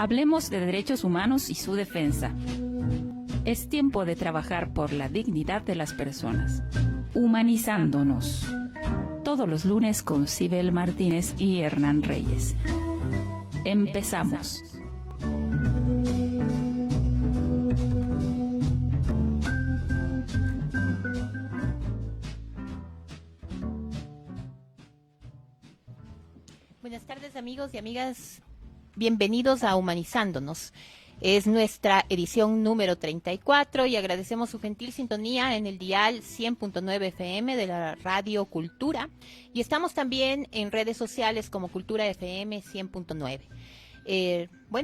Hablemos de derechos humanos y su defensa. Es tiempo de trabajar por la dignidad de las personas, humanizándonos. Todos los lunes con Sibel Martínez y Hernán Reyes. Empezamos. Buenas tardes, amigos y amigas. Bienvenidos a Humanizándonos. Es nuestra edición número 34 y agradecemos su gentil sintonía en el dial 100.9 FM de la Radio Cultura. Y estamos también en redes sociales como Cultura FM 100.9.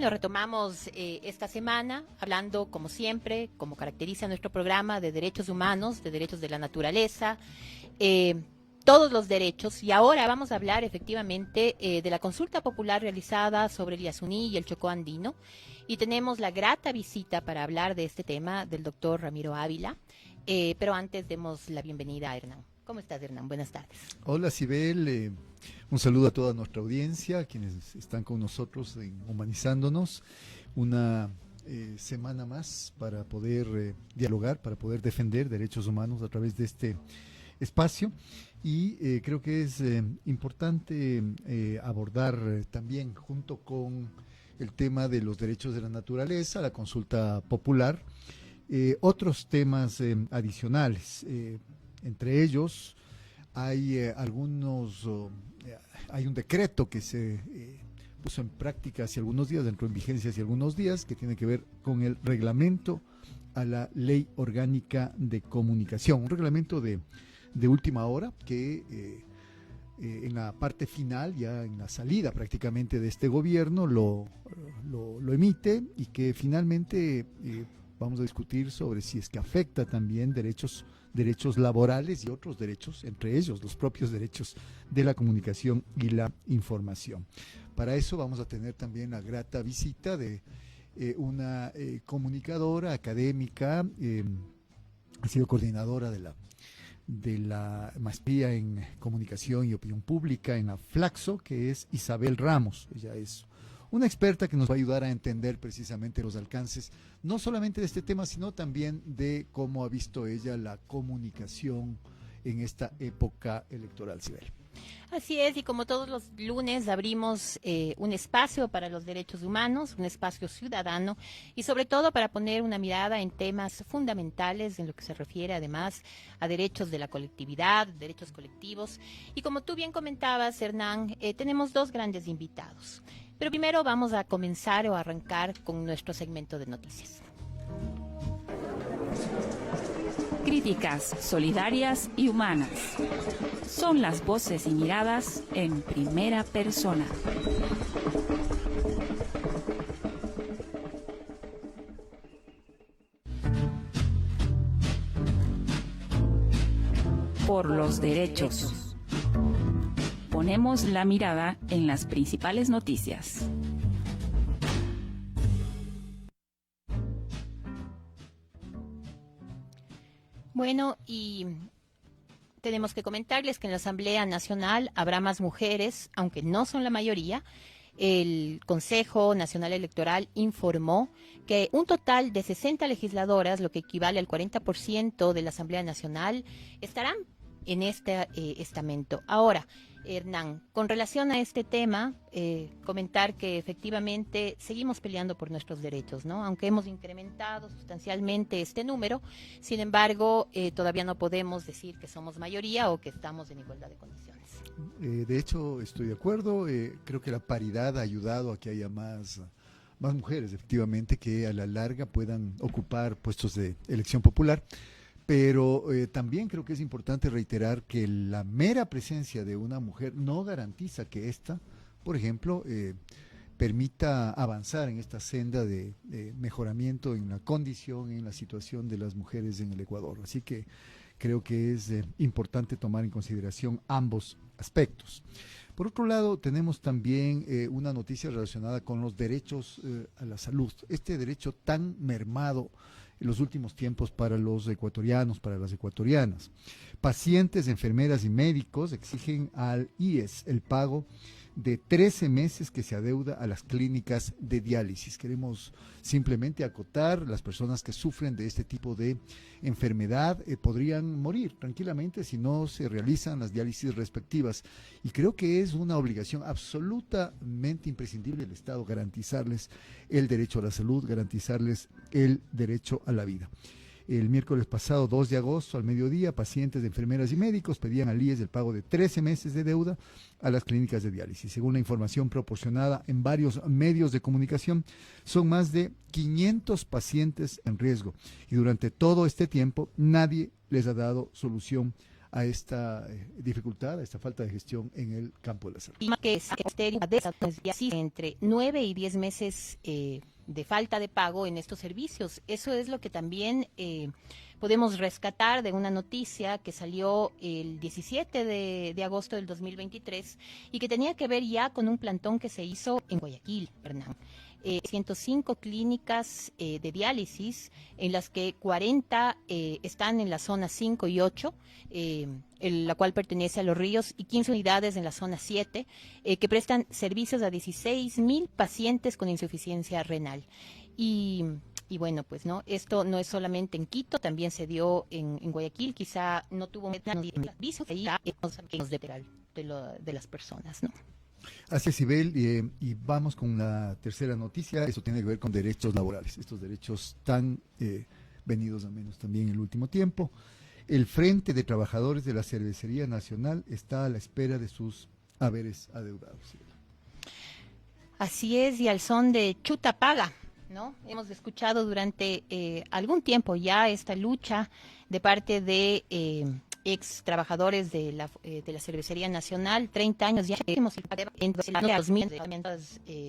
Retomamos esta semana hablando, como siempre, como caracteriza nuestro programa, de derechos humanos, de derechos de la naturaleza, todos los derechos, y ahora vamos a hablar efectivamente de la consulta popular realizada sobre el Yasuní y el Chocó andino, y tenemos la grata visita para hablar de este tema del doctor Ramiro Ávila, pero antes demos la bienvenida a Hernán. ¿Cómo estás, Hernán? Buenas tardes. Hola, Sibel, un saludo a toda nuestra audiencia, quienes están con nosotros en Humanizándonos, una semana más para poder dialogar, para poder defender derechos humanos a través de este espacio. Y creo que es importante abordar también, junto con el tema de los derechos de la naturaleza, la consulta popular, otros temas adicionales. Entre ellos hay hay un decreto que se puso en práctica hace algunos días, entró en vigencia hace algunos días, que tiene que ver con el reglamento a la Ley Orgánica de Comunicación, un reglamento de última hora que en la parte final, ya en la salida prácticamente de este gobierno, lo emite, y que finalmente vamos a discutir sobre si es que afecta también derechos laborales y otros derechos, entre ellos los propios derechos de la comunicación y la información. Para eso vamos a tener también la grata visita de una comunicadora académica, ha sido coordinadora de la maestría en comunicación y opinión pública en la Flaxo, que es Isabel Ramos. Ella es una experta que nos va a ayudar a entender precisamente los alcances, no solamente de este tema, sino también de cómo ha visto ella la comunicación en esta época electoral, Sibel. Así es, y como todos los lunes abrimos un espacio para los derechos humanos, un espacio ciudadano, y sobre todo para poner una mirada en temas fundamentales en lo que se refiere además a derechos de la colectividad, derechos colectivos. Y como tú bien comentabas, Hernán, tenemos dos grandes invitados. Pero primero vamos a comenzar o arrancar con nuestro segmento de noticias. Críticas solidarias y humanas. Son las voces y miradas en primera persona. Por los derechos. Ponemos la mirada en las principales noticias. Bueno, y tenemos que comentarles que en la Asamblea Nacional habrá más mujeres, aunque no son la mayoría. El Consejo Nacional Electoral informó que un total de 60 legisladoras, lo que equivale al 40% de la Asamblea Nacional, estarán en este estamento. Ahora, Hernán, con relación a este tema, comentar que efectivamente seguimos peleando por nuestros derechos, ¿no? Aunque hemos incrementado sustancialmente este número, sin embargo, todavía no podemos decir que somos mayoría o que estamos en igualdad de condiciones. De hecho, estoy de acuerdo. Creo que la paridad ha ayudado a que haya más mujeres, efectivamente, que a la larga puedan ocupar puestos de elección popular. Pero también creo que es importante reiterar que la mera presencia de una mujer no garantiza que ésta, por ejemplo, permita avanzar en esta senda de mejoramiento en la condición, en la situación de las mujeres en el Ecuador. Así que creo que es importante tomar en consideración ambos aspectos. Por otro lado, tenemos también una noticia relacionada con los derechos a la salud. Este derecho tan mermado en los últimos tiempos para los ecuatorianos, para las ecuatorianas. Pacientes, enfermeras y médicos exigen al IES el pago de 13 meses que se adeuda a las clínicas de diálisis. Queremos simplemente acotar, las personas que sufren de este tipo de enfermedad podrían morir tranquilamente si no se realizan las diálisis respectivas. Y creo que es una obligación absolutamente imprescindible del Estado garantizarles el derecho a la salud, garantizarles el derecho a la vida. El miércoles pasado, 2 de agosto, al mediodía, pacientes de enfermeras y médicos pedían al IES el pago de 13 meses de deuda a las clínicas de diálisis. Según la información proporcionada en varios medios de comunicación, son más de 500 pacientes en riesgo. Y durante todo este tiempo, nadie les ha dado solución a esta dificultad, a esta falta de gestión en el campo de la salud. Y que es entre 9 y 10 meses de falta de pago en estos servicios. Eso es lo que también podemos rescatar de una noticia que salió el 17 de agosto del 2023 y que tenía que ver ya con un plantón que se hizo en Guayaquil, Hernán. 105 clínicas de diálisis, en las que 40 están en la zona 5 y 8, la cual pertenece a Los Ríos, y 15 unidades en la zona 7, que prestan servicios a 16,000 pacientes con insuficiencia renal. Y bueno, pues no, esto no es solamente en Quito, también se dio en Guayaquil, quizá no tuvo aviso de las personas, ¿no? Así es, Ibel, y vamos con la tercera noticia. Eso tiene que ver con derechos laborales, estos derechos tan venidos a menos también en el último tiempo. El Frente de Trabajadores de la Cervecería Nacional está a la espera de sus haberes adeudados. Así es, y al son de chuta paga, ¿no? Hemos escuchado durante algún tiempo ya esta lucha de parte de ex trabajadores de la Cervecería Nacional. 30 años ya hemos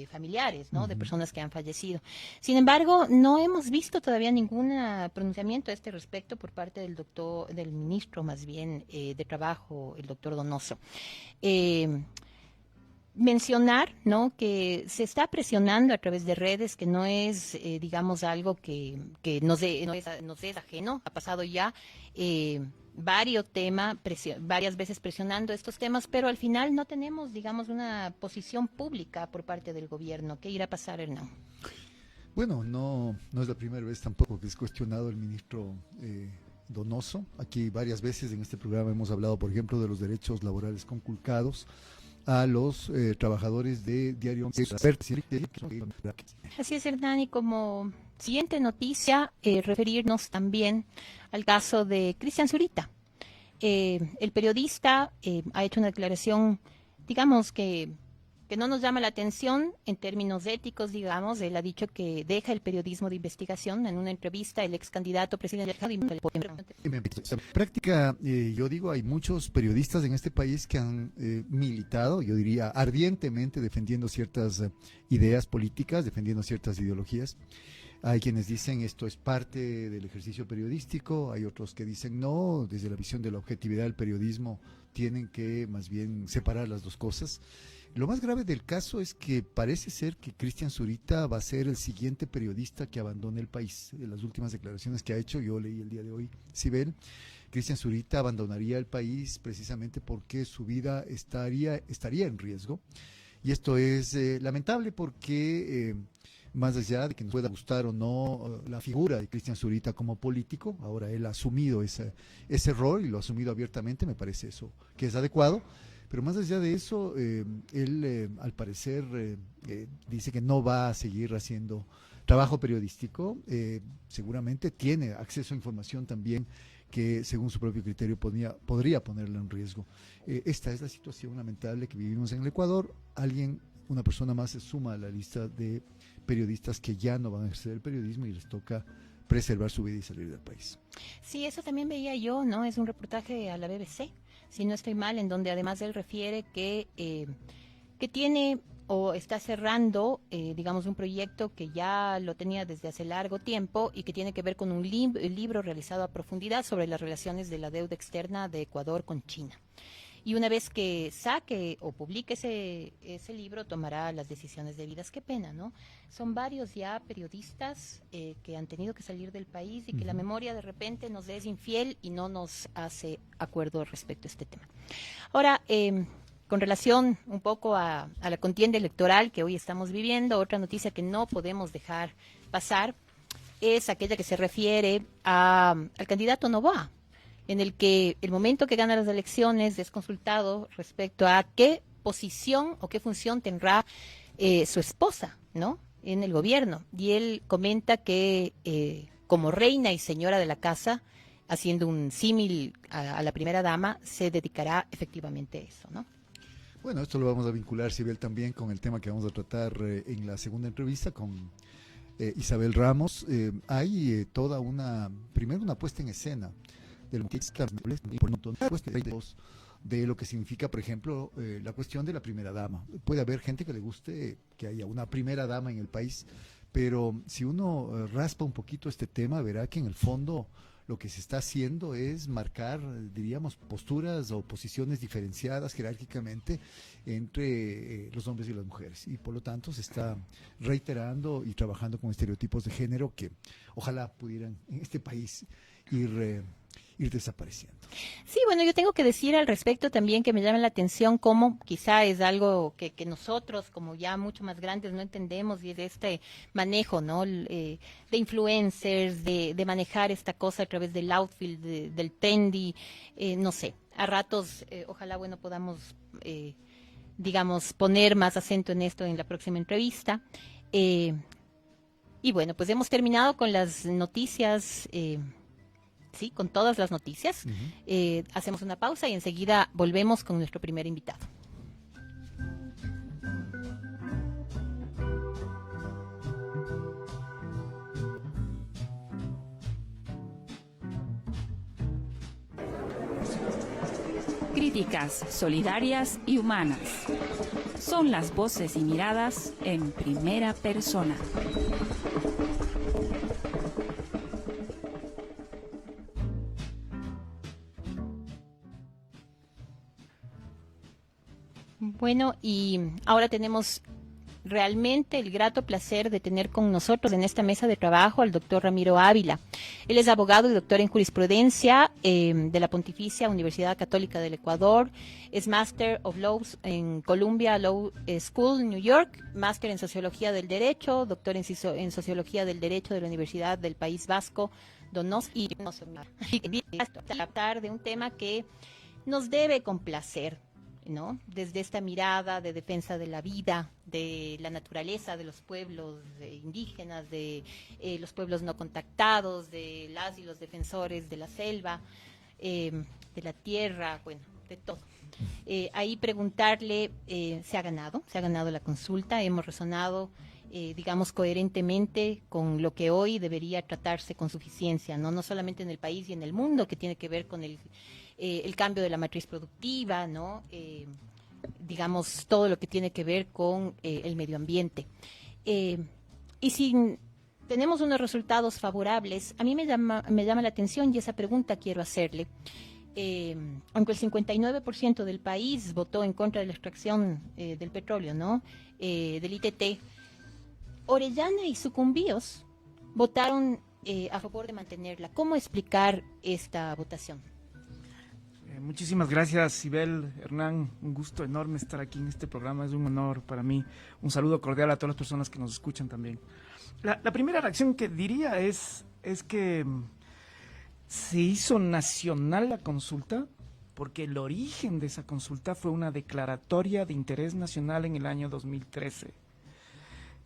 familiares, ¿no? De personas que han fallecido. Sin embargo, no hemos visto todavía ningún pronunciamiento a este respecto por parte del ministro más bien de Trabajo, el doctor Donoso. Mencionar, ¿no?, que se está presionando a través de redes, que no es, digamos, algo que nos es ajeno. Ha pasado ya varias veces presionando estos temas, pero al final no tenemos, digamos, una posición pública por parte del gobierno. ¿Qué irá a pasar, Hernán? Bueno, no es la primera vez tampoco que es cuestionado el ministro Donoso. Aquí varias veces en este programa hemos hablado, por ejemplo, de los derechos laborales conculcados a los trabajadores de Diario. Así es, Hernán, y como siguiente noticia, referirnos también al caso de Cristian Zurita. El periodista ha hecho una declaración, digamos, que no nos llama la atención en términos éticos, digamos. Él ha dicho que deja el periodismo de investigación. En una entrevista, el ex candidato presidencial. En práctica, yo digo, hay muchos periodistas en este país que han militado, yo diría, ardientemente defendiendo ciertas ideas políticas, defendiendo ciertas ideologías. Hay quienes dicen esto es parte del ejercicio periodístico, hay otros que dicen no, desde la visión de la objetividad del periodismo tienen que más bien separar las dos cosas. Lo más grave del caso es que parece ser que Cristian Zurita va a ser el siguiente periodista que abandone el país. En las últimas declaraciones que ha hecho, yo leí el día de hoy, Sibel, Cristian Zurita abandonaría el país precisamente porque su vida estaría en riesgo. Y esto es lamentable porque más allá de que nos pueda gustar o no la figura de Cristian Zurita como político, ahora él ha asumido ese rol y lo ha asumido abiertamente, me parece eso que es adecuado. Pero más allá de eso, él al parecer dice que no va a seguir haciendo trabajo periodístico. Seguramente tiene acceso a información también que según su propio criterio podría ponerlo en riesgo. Esta es la situación lamentable que vivimos en el Ecuador. Una persona más se suma a la lista de periodistas que ya no van a ejercer el periodismo y les toca preservar su vida y salir del país. Sí, eso también veía yo, ¿no? Es un reportaje a la BBC, si no estoy mal, en donde además él refiere que tiene o está cerrando, digamos, un proyecto que ya lo tenía desde hace largo tiempo y que tiene que ver con un libro realizado a profundidad sobre las relaciones de la deuda externa de Ecuador con China. Y una vez que saque o publique ese libro, tomará las decisiones debidas. Qué pena, ¿no? Son varios ya periodistas que han tenido que salir del país y que la memoria de repente nos es infiel y no nos hace acuerdo respecto a este tema. Ahora, con relación un poco a la contienda electoral que hoy estamos viviendo, otra noticia que no podemos dejar pasar es aquella que se refiere al candidato Noboa, en el que el momento que gana las elecciones es consultado respecto a qué posición o qué función tendrá su esposa, ¿no?, en el gobierno. Y él comenta que como reina y señora de la casa, haciendo un símil a la primera dama, se dedicará efectivamente a eso, ¿no? Bueno, esto lo vamos a vincular, Sibel, también con el tema que vamos a tratar en la segunda entrevista con Isabel Ramos. Hay toda primero una puesta en escena de lo que significa, por ejemplo, la cuestión de la primera dama. Puede haber gente que le guste que haya una primera dama en el país, pero si uno raspa un poquito este tema, verá que en el fondo lo que se está haciendo es marcar, diríamos, posturas o posiciones diferenciadas jerárquicamente entre los hombres y las mujeres. Y por lo tanto se está reiterando y trabajando con estereotipos de género que ojalá pudieran en este país ir desapareciendo. Sí, bueno, yo tengo que decir al respecto también que me llama la atención cómo quizá es algo que nosotros, como ya mucho más grandes, no entendemos, y es este manejo, ¿no?, de influencers, de manejar esta cosa a través del outfit, del trendy, no sé, a ratos, ojalá, bueno, podamos, digamos, poner más acento en esto en la próxima entrevista. Y bueno, pues hemos terminado con las noticias. Sí, con todas las noticias. Hacemos una pausa y enseguida volvemos con nuestro primer invitado. Críticas solidarias y humanas. Son las voces y miradas en primera persona. Bueno, y ahora tenemos realmente el grato placer de tener con nosotros en esta mesa de trabajo al doctor Ramiro Ávila. Él es abogado y doctor en jurisprudencia de la Pontificia Universidad Católica del Ecuador, es Master of Laws en Columbia Law School, New York, Máster en Sociología del Derecho, doctor en Sociología del Derecho de la Universidad del País Vasco, Donosti, y tratar de un tema que nos debe complacer, ¿no?, desde esta mirada de defensa de la vida, de la naturaleza, de los pueblos indígenas, de los pueblos no contactados, de las y los defensores de la selva, de la tierra, bueno, de todo. Ahí preguntarle, se ha ganado la consulta, hemos resonado, digamos, coherentemente con lo que hoy debería tratarse con suficiencia, no solamente en el país y en el mundo, que tiene que ver con el cambio de la matriz productiva, ¿no? Digamos, todo lo que tiene que ver con el medio ambiente. Y si tenemos unos resultados favorables, a mí me llama la atención, y esa pregunta quiero hacerle. Aunque el 59% del país votó en contra de la extracción del petróleo, ¿no?, del ITT, Orellana y Sucumbíos votaron a favor de mantenerla. ¿Cómo explicar esta votación? Muchísimas gracias, Sibel, Hernán, un gusto enorme estar aquí en este programa, es un honor para mí. Un saludo cordial a todas las personas que nos escuchan también. La primera reacción que diría es que se hizo nacional la consulta porque el origen de esa consulta fue una declaratoria de interés nacional en el año 2013.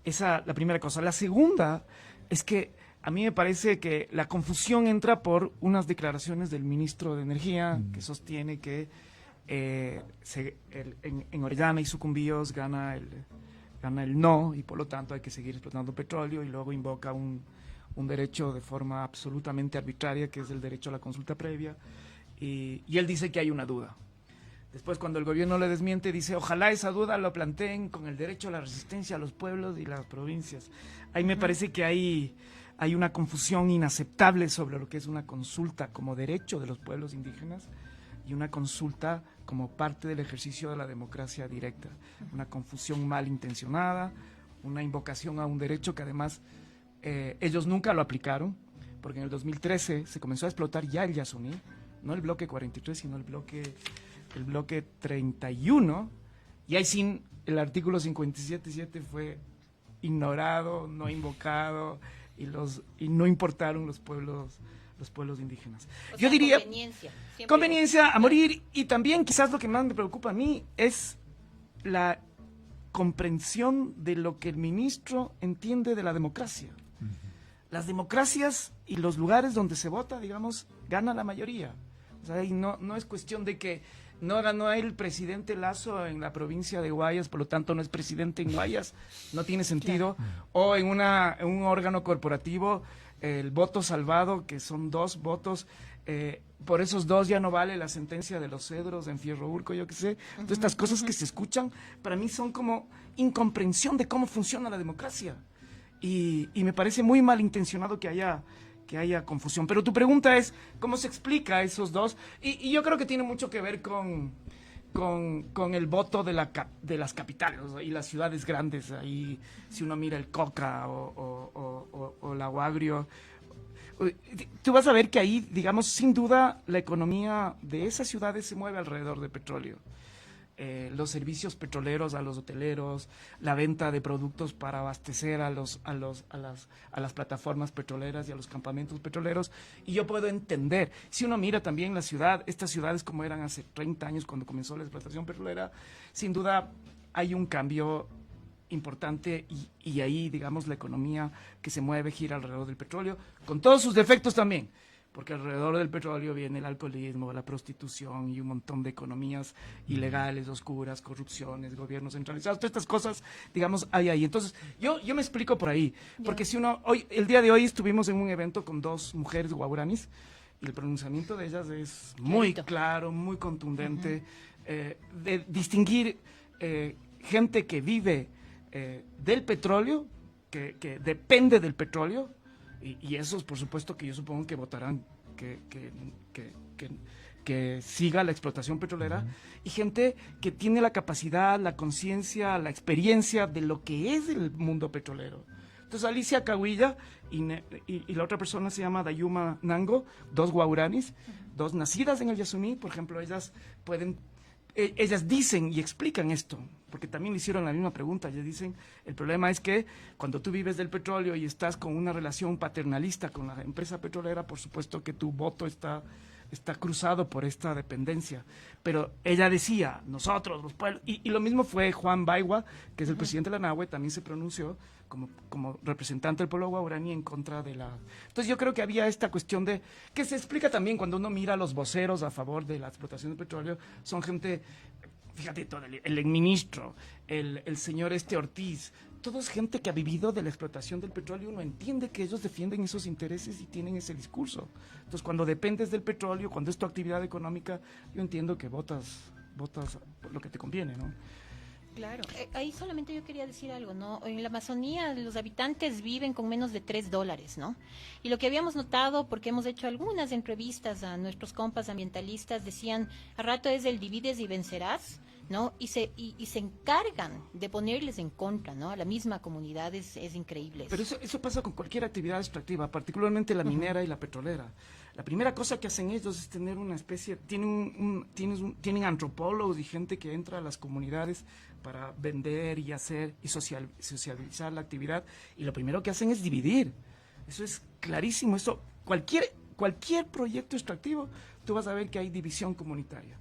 Esa la primera cosa. La segunda es que a mí me parece que la confusión entra por unas declaraciones del ministro de Energía que sostiene que en Orellana y Sucumbíos gana el no, y por lo tanto hay que seguir explotando petróleo, y luego invoca un derecho de forma absolutamente arbitraria, que es el derecho a la consulta previa, y él dice que hay una duda. Después, cuando el gobierno le desmiente, dice, ojalá esa duda lo planteen con el derecho a la resistencia a los pueblos y las provincias. Ahí me parece que hay una confusión inaceptable sobre lo que es una consulta como derecho de los pueblos indígenas y una consulta como parte del ejercicio de la democracia directa. Una confusión malintencionada, una invocación a un derecho que además ellos nunca lo aplicaron, porque en el 2013 se comenzó a explotar ya el Yasuní, no el bloque 43, sino el bloque el bloque 31, y ahí sí el artículo 57.7 fue ignorado, no invocado, y no importaron los pueblos indígenas. O Yo sea, diría conveniencia a morir, y también quizás lo que más me preocupa a mí es la comprensión de lo que el ministro entiende de la democracia. Las democracias y los lugares donde se vota, digamos, gana la mayoría. O sea, y no es cuestión de que no ganó el presidente Lasso en la provincia de Guayas, por lo tanto no es presidente en Guayas, no tiene sentido. Claro. O en un órgano corporativo, el voto salvado, que son 2 votos, por esos 2 ya no vale la sentencia de los cedros en Fierro Urco, yo qué sé. Entonces, estas cosas que se escuchan, para mí son como incomprensión de cómo funciona la democracia. Y me parece muy malintencionado que haya confusión. Pero tu pregunta es, ¿cómo se explica esos 2? Y yo creo que tiene mucho que ver con el voto de las capitales, ¿no? Y las ciudades grandes. Ahí, si uno mira el Coca o la Guagrio, tú vas a ver que ahí, digamos, sin duda, la economía de esas ciudades se mueve alrededor del petróleo. Los servicios petroleros a los hoteleros, la venta de productos para abastecer a las plataformas petroleras y a los campamentos petroleros, y yo puedo entender, si uno mira también la ciudad, estas ciudades como eran hace 30 años cuando comenzó la explotación petrolera, sin duda hay un cambio importante, y ahí, digamos, la economía que se mueve gira alrededor del petróleo, con todos sus defectos también, porque alrededor del petróleo viene el alcoholismo, la prostitución y un montón de economías ilegales, oscuras, corrupciones, gobiernos centralizados, todas estas cosas, digamos, hay ahí. Entonces, yo me explico por ahí, porque si uno, el día de hoy estuvimos en un evento con 2 mujeres guauranis, y el pronunciamiento de ellas es muy claro, muy contundente, de distinguir gente que vive del petróleo, que depende del petróleo, y esos, por supuesto, que yo supongo que votarán que siga la explotación petrolera, y gente que tiene la capacidad, la conciencia, la experiencia de lo que es el mundo petrolero. Entonces, Alicia Cahuilla y la otra persona se llama Dayuma Nango, 2 guauranis, 2 nacidas en el Yasuní, por ejemplo, ellas dicen y explican esto, porque también le hicieron la misma pregunta. Ellas dicen, el problema es que cuando tú vives del petróleo y estás con una relación paternalista con la empresa petrolera, por supuesto que tu voto está cruzado por esta dependencia. Pero ella decía, nosotros, los pueblos, y lo mismo fue Juan Baigua, que es el presidente de la NAHUE, también se pronunció como representante del pueblo guaraní en contra de la... Entonces yo creo que había esta cuestión que se explica también cuando uno mira a los voceros a favor de la explotación del petróleo, son gente, fíjate, todo el ministro, el señor Ortiz, todo es gente que ha vivido de la explotación del petróleo. Uno entiende que ellos defienden esos intereses y tienen ese discurso. Entonces, cuando dependes del petróleo, cuando es tu actividad económica, yo entiendo que votas por lo que te conviene, ¿no? Claro, ahí solamente yo quería decir algo, ¿no? En la Amazonía los habitantes viven con menos de $3, ¿no? Y lo que habíamos notado, porque hemos hecho algunas entrevistas a nuestros compas ambientalistas, decían, a rato es el divides y vencerás, ¿no? Y se encargan de ponerles en contra, ¿no? A la misma comunidad, es increíble. Pero eso pasa con cualquier actividad extractiva, particularmente la minera y la petrolera. La primera cosa que hacen ellos es tener una especie, tienen antropólogos y gente que entra a las comunidades para vender y hacer y socializar la actividad, y lo primero que hacen es dividir. Eso es clarísimo. Eso, cualquier proyecto extractivo, tú vas a ver que hay división comunitaria.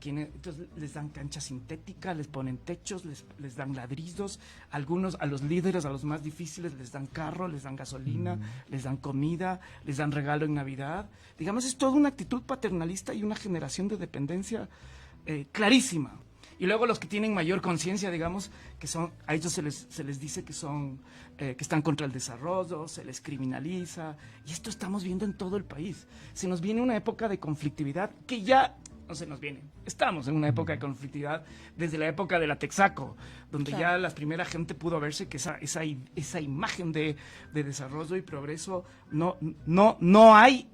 Entonces les dan cancha sintética, les ponen techos, les dan ladrillos, algunos a los líderes, a los más difíciles, les dan carro, les dan gasolina, les dan comida, les dan regalo en Navidad. Digamos, es toda una actitud paternalista y una generación de dependencia clarísima. Y luego los que tienen mayor conciencia, digamos, a ellos se les dice que están contra el desarrollo, se les criminaliza, y esto estamos viendo en todo el país. Se nos viene una época de conflictividad que ya no se nos viene. Estamos en una época de conflictividad desde la época de la Texaco, donde ya la primera gente pudo verse que esa imagen de desarrollo y progreso no hay.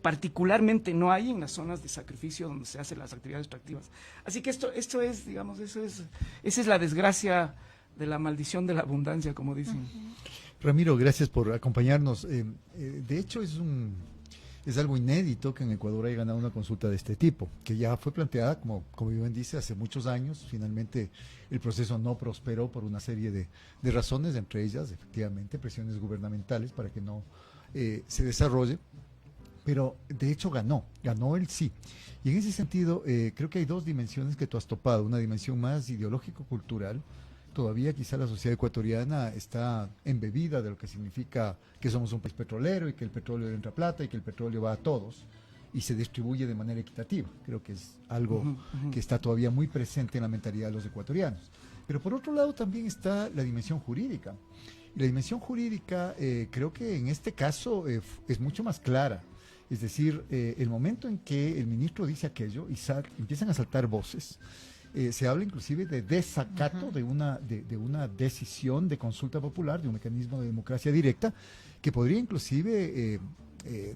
Particularmente no hay en las zonas de sacrificio donde se hacen las actividades extractivas. Así que esto es, digamos, esa es la desgracia de la maldición de la abundancia, como dicen. Ramiro, gracias por acompañarnos. De hecho, es Es algo inédito que en Ecuador haya ganado una consulta de este tipo, que ya fue planteada, como bien dice, hace muchos años. Finalmente el proceso no prosperó por una serie de razones, entre ellas, efectivamente, presiones gubernamentales para que no se desarrolle. Pero de hecho ganó el sí. Y en ese sentido, creo que hay dos dimensiones que tú has topado. Una dimensión más ideológico-cultural. Todavía quizá la sociedad ecuatoriana está embebida de lo que significa que somos un país petrolero y que el petróleo entra plata y que el petróleo va a todos y se distribuye de manera equitativa. Creo que es algo que está todavía muy presente en la mentalidad de los ecuatorianos. Pero por otro lado también está la dimensión jurídica. Y la dimensión jurídica creo que en este caso es mucho más clara. Es decir, el momento en que el ministro dice aquello y empiezan a saltar voces, se habla inclusive de desacato de una decisión de consulta popular, de un mecanismo de democracia directa, que podría inclusive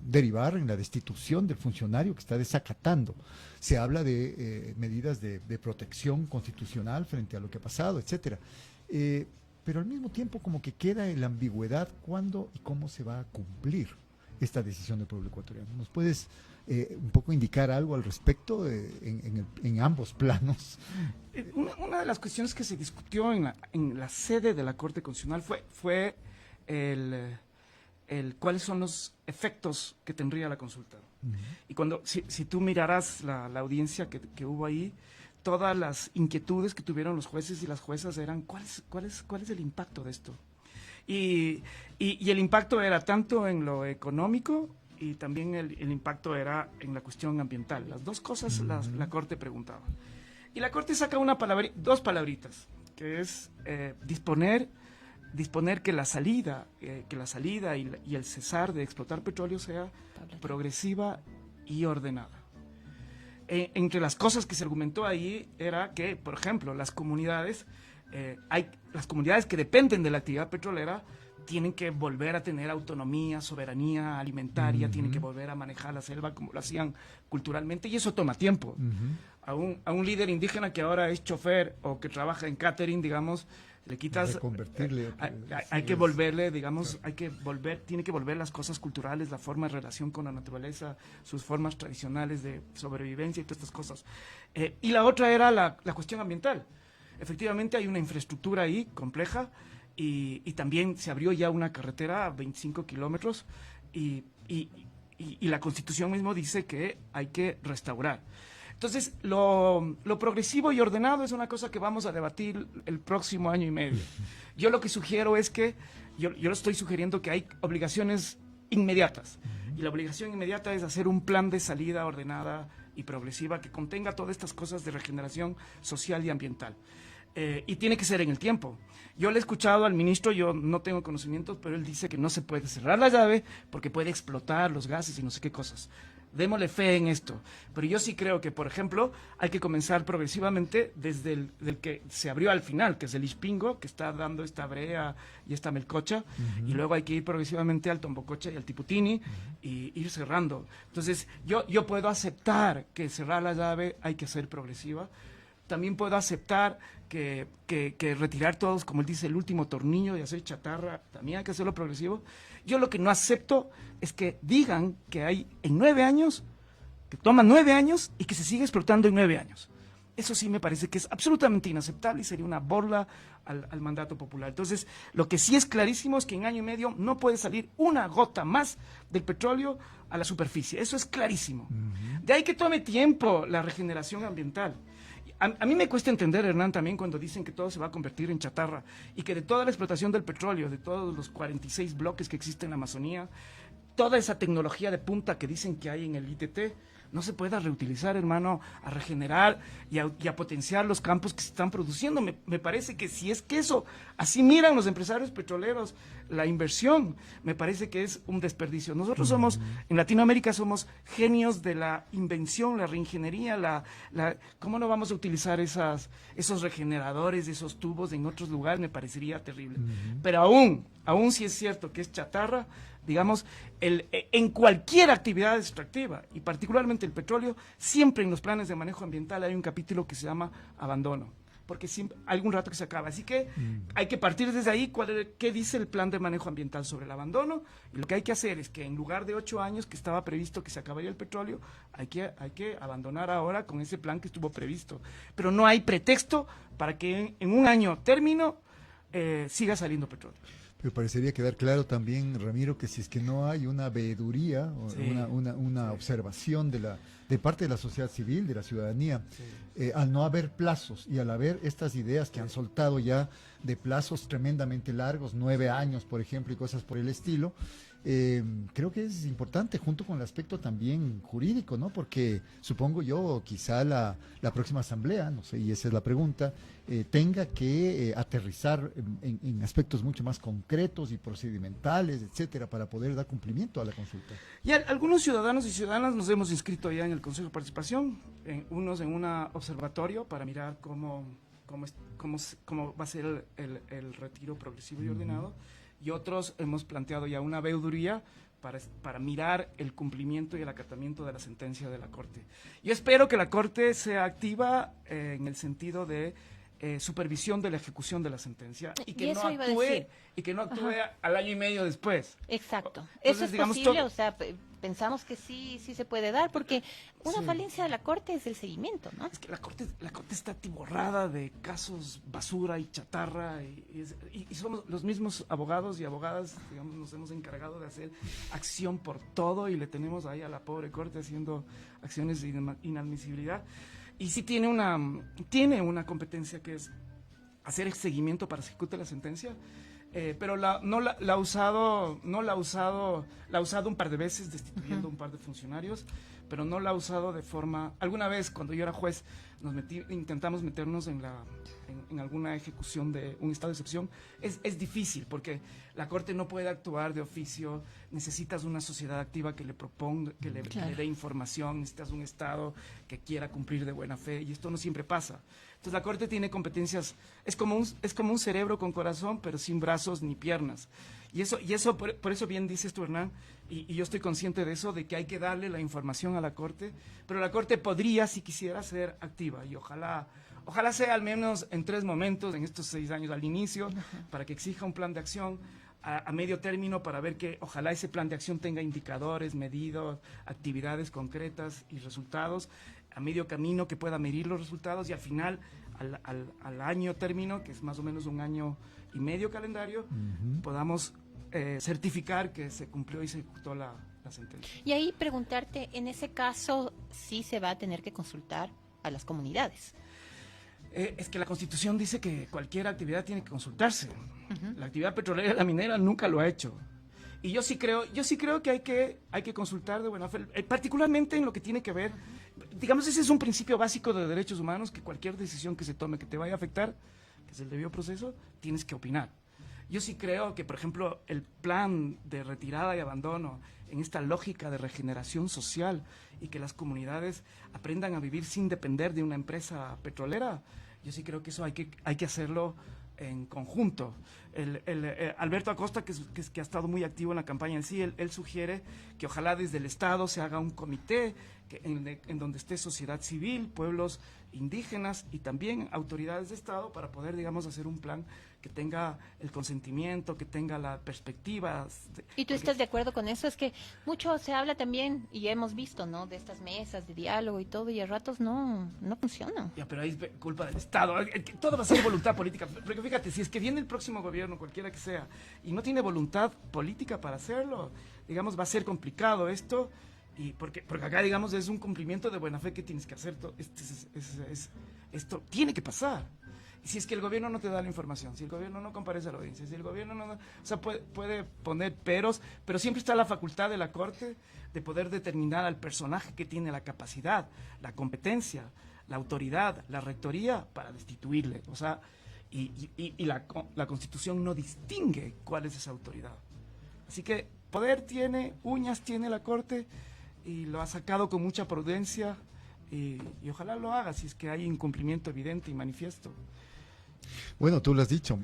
derivar en la destitución del funcionario que está desacatando. Se habla de medidas de protección constitucional frente a lo que ha pasado, etcétera. Pero al mismo tiempo como que queda en la ambigüedad cuándo y cómo se va a cumplir esta decisión del pueblo ecuatoriano. ¿Nos puedes un poco indicar algo al respecto en ambos planos? Una de las cuestiones que se discutió en la sede de la Corte Constitucional fue cuáles son los efectos que tendría la consulta. Y si tú mirarás la audiencia que hubo ahí, todas las inquietudes que tuvieron los jueces y las juezas eran ¿cuál es el impacto de esto? Y el impacto era tanto en lo económico y también el impacto era en la cuestión ambiental. Las dos cosas la Corte preguntaba. Y la Corte saca dos palabritas, que es disponer que la salida y el cesar de explotar petróleo sea progresiva y ordenada. Entre las cosas que se argumentó ahí era que, por ejemplo, las comunidades que dependen de la actividad petrolera tienen que volver a tener autonomía, soberanía alimentaria, tienen que volver a manejar la selva como lo hacían culturalmente, y eso toma tiempo. A un líder indígena que ahora es chofer o que trabaja en catering, digamos, le quitas... Reconvertirle. Hay que volverle, digamos, tiene que volver las cosas culturales, la forma de relación con la naturaleza, sus formas tradicionales de sobrevivencia y todas estas cosas. Y la otra era la cuestión ambiental. Efectivamente hay una infraestructura ahí compleja y también se abrió ya una carretera a 25 kilómetros y la Constitución mismo dice que hay que restaurar. Entonces, lo progresivo y ordenado es una cosa que vamos a debatir el próximo año y medio. Yo lo que sugiero es que, yo lo estoy sugiriendo que hay obligaciones inmediatas. Y la obligación inmediata es hacer un plan de salida ordenada y progresiva que contenga todas estas cosas de regeneración social y ambiental. Y tiene que ser en el tiempo. Yo le he escuchado al ministro, yo no tengo conocimientos, pero él dice que no se puede cerrar la llave porque puede explotar los gases y no sé qué cosas. Démosle fe en esto. Pero yo sí creo que, por ejemplo, hay que comenzar progresivamente desde el que se abrió al final, que es el Ispingo, que está dando esta brea y esta melcocha, y luego hay que ir progresivamente al Tombococha y al Tiputini y ir cerrando. Entonces, yo puedo aceptar que cerrar la llave hay que ser progresiva. También puedo aceptar que retirar todos, como él dice, el último tornillo y hacer chatarra, también hay que hacerlo progresivo. Yo lo que no acepto es que digan que hay en 9 años, que toman 9 años y que se sigue explotando en 9 años. Eso sí me parece que es absolutamente inaceptable y sería una burla al mandato popular. Entonces, lo que sí es clarísimo es que en año y medio no puede salir una gota más del petróleo a la superficie. Eso es clarísimo. De ahí que tome tiempo la regeneración ambiental. A mí me cuesta entender, Hernán, también cuando dicen que todo se va a convertir en chatarra y que de toda la explotación del petróleo, de todos los 46 bloques que existen en la Amazonía, toda esa tecnología de punta que dicen que hay en el ITT, no se pueda reutilizar, hermano, a regenerar y a potenciar los campos que se están produciendo. Me parece que si es que eso, así miran los empresarios petroleros, la inversión, me parece que es un desperdicio. Nosotros somos, en Latinoamérica somos genios de la invención, la reingeniería, ¿cómo no vamos a utilizar esos regeneradores, esos tubos en otros lugares? Me parecería terrible. Pero aún si es cierto que es chatarra, digamos, en cualquier actividad extractiva, y particularmente el petróleo, siempre en los planes de manejo ambiental hay un capítulo que se llama abandono. porque siempre, algún rato que se acaba. Así que hay que partir desde ahí, qué dice el plan de manejo ambiental sobre el abandono, y lo que hay que hacer es que en lugar de 8 años que estaba previsto que se acabaría el petróleo, hay que abandonar ahora con ese plan que estuvo previsto. Pero no hay pretexto para que en un año término siga saliendo petróleo. Pero parecería quedar claro también, Ramiro, que si es que no hay una veeduría, o Sí, una observación de parte de la sociedad civil, de la ciudadanía, al no haber plazos y al haber estas ideas que han soltado ya de plazos tremendamente largos, 9 años, por ejemplo, y cosas por el estilo, creo que es importante junto con el aspecto también jurídico, ¿no? Porque supongo yo, quizá la próxima asamblea, no sé, y esa es la pregunta, tenga que aterrizar en aspectos mucho más concretos y procedimentales, etcétera, para poder dar cumplimiento a la consulta. Y algunos ciudadanos y ciudadanas nos hemos inscrito ya en el Consejo de Participación, unos en un observatorio para mirar cómo va a ser el retiro progresivo y ordenado, y otros hemos planteado ya una veeduría para mirar el cumplimiento y el acatamiento de la sentencia de la Corte. Yo espero que la Corte sea activa en el sentido de supervisión de la ejecución de la sentencia y que no actúe al año y medio después. Exacto. Entonces, Eso es digamos, posible, o sea, pensamos que sí se puede dar, porque una Sí. falencia de la Corte es el seguimiento, ¿no? Es que la corte está atiborrada de casos basura y chatarra y somos los mismos abogados y abogadas, digamos, nos hemos encargado de hacer acción por todo y le tenemos ahí a la pobre corte haciendo acciones de inadmisibilidad. Y sí tiene una competencia que es hacer el seguimiento para que se ejecute la sentencia, pero la ha usado un par de veces destituyendo un par de funcionarios, pero no la ha usado de forma. Alguna vez cuando yo era juez intentamos meternos en alguna ejecución de un estado de excepción. Es difícil porque la Corte no puede actuar de oficio, necesitas una sociedad activa que le proponga, que le dé información, necesitas un Estado que quiera cumplir de buena fe, y esto no siempre pasa. Entonces la Corte tiene competencias, es como un cerebro con corazón, pero sin brazos ni piernas. Y eso por eso bien dices tú, Hernán, y yo estoy consciente de eso, de que hay que darle la información a la Corte, pero la Corte podría, si quisiera, ser activa, y ojalá sea al menos en 3 momentos, en estos 6 años al inicio, para que exija un plan de acción a medio término, para ver que ojalá ese plan de acción tenga indicadores, medidos, actividades concretas y resultados, a medio camino que pueda medir los resultados, y al final, al año término, que es más o menos 1 año y medio calendario, podamos certificar que se cumplió y se ejecutó la sentencia. Y ahí preguntarte, en ese caso, sí se va a tener que consultar a las comunidades. Es que la Constitución dice que cualquier actividad tiene que consultarse. La actividad petrolera y la minera nunca lo ha hecho. Y yo sí creo que hay que consultar de buena fe, particularmente en lo que tiene que ver, digamos, ese es un principio básico de derechos humanos, que cualquier decisión que se tome que te vaya a afectar, que es el debido proceso, tienes que opinar. Yo sí creo que, por ejemplo, el plan de retirada y abandono, en esta lógica de regeneración social y que las comunidades aprendan a vivir sin depender de una empresa petrolera, yo sí creo que eso hay que hacerlo en conjunto. Alberto Acosta, que ha estado muy activo en la campaña en sí, él sugiere que ojalá desde el Estado se haga un comité en donde esté sociedad civil, pueblos indígenas y también autoridades de Estado, para poder, digamos, hacer un plan que tenga el consentimiento, que tenga la perspectiva. ¿Y tú estás de acuerdo con eso? Es que mucho se habla también, y hemos visto, ¿no?, de estas mesas de diálogo y todo, y a ratos no funcionan. Ya, pero ahí es culpa del Estado. Todo va a ser voluntad política. Porque fíjate, si es que viene el próximo gobierno, cualquiera que sea, y no tiene voluntad política para hacerlo, digamos, va a ser complicado esto. Y porque acá, digamos, es un cumplimiento de buena fe que tienes que hacer. Esto tiene que pasar. Y si es que el gobierno no te da la información, si el gobierno no comparece a la audiencia, si el gobierno no... O sea, puede poner peros, pero siempre está la facultad de la Corte de poder determinar al personaje que tiene la capacidad, la competencia, la autoridad, la rectoría para destituirle. O sea, y la Constitución no distingue cuál es esa autoridad. Así que poder tiene, uñas tiene la Corte, y lo ha sacado con mucha prudencia, y ojalá lo haga si es que hay incumplimiento evidente y manifiesto. Bueno, tú lo has dicho,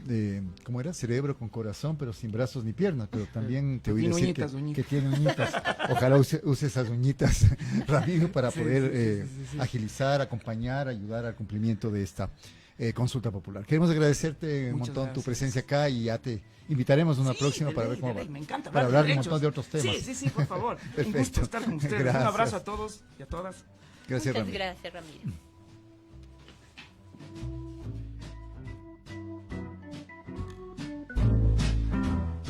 como era cerebro con corazón, pero sin brazos ni piernas, pero también te oí decir que tiene uñitas. Ojalá use esas uñitas, Ramiro, para poder agilizar, acompañar, ayudar al cumplimiento de esta consulta popular. Queremos agradecerte un Muchas montón tu gracias. presencia acá y ya te invitaremos a una Sí, próxima de para ley, ver cómo de va. ley, me encanta Para hablar hablar de un montón de otros temas. Sí, por favor. Un Perfecto. gusto estar con ustedes. Gracias. Un abrazo a todos y a todas. Gracias, Muchas Ramiro. gracias, Ramiro.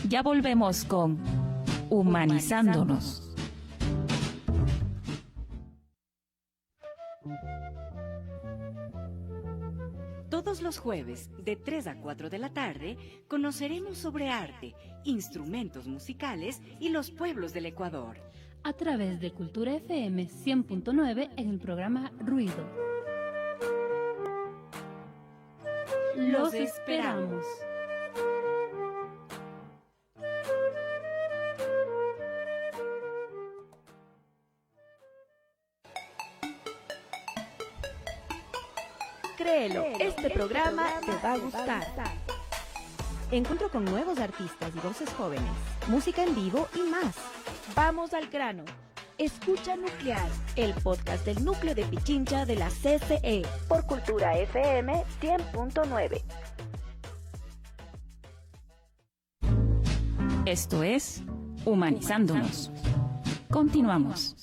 Ya volvemos con Humanizándonos. Todos los jueves, de 3 a 4 de la tarde, conoceremos sobre arte, instrumentos musicales y los pueblos del Ecuador. A través de Cultura FM 100.9 en el programa Ruido. Los esperamos. Créelo, este programa te va a gustar. Encuentro con nuevos artistas y voces jóvenes, música en vivo y más. Vamos al grano. Escucha Nuclear, el podcast del núcleo de Pichincha de la CCE, por Cultura FM 100.9. Esto es Humanizándonos. Continuamos.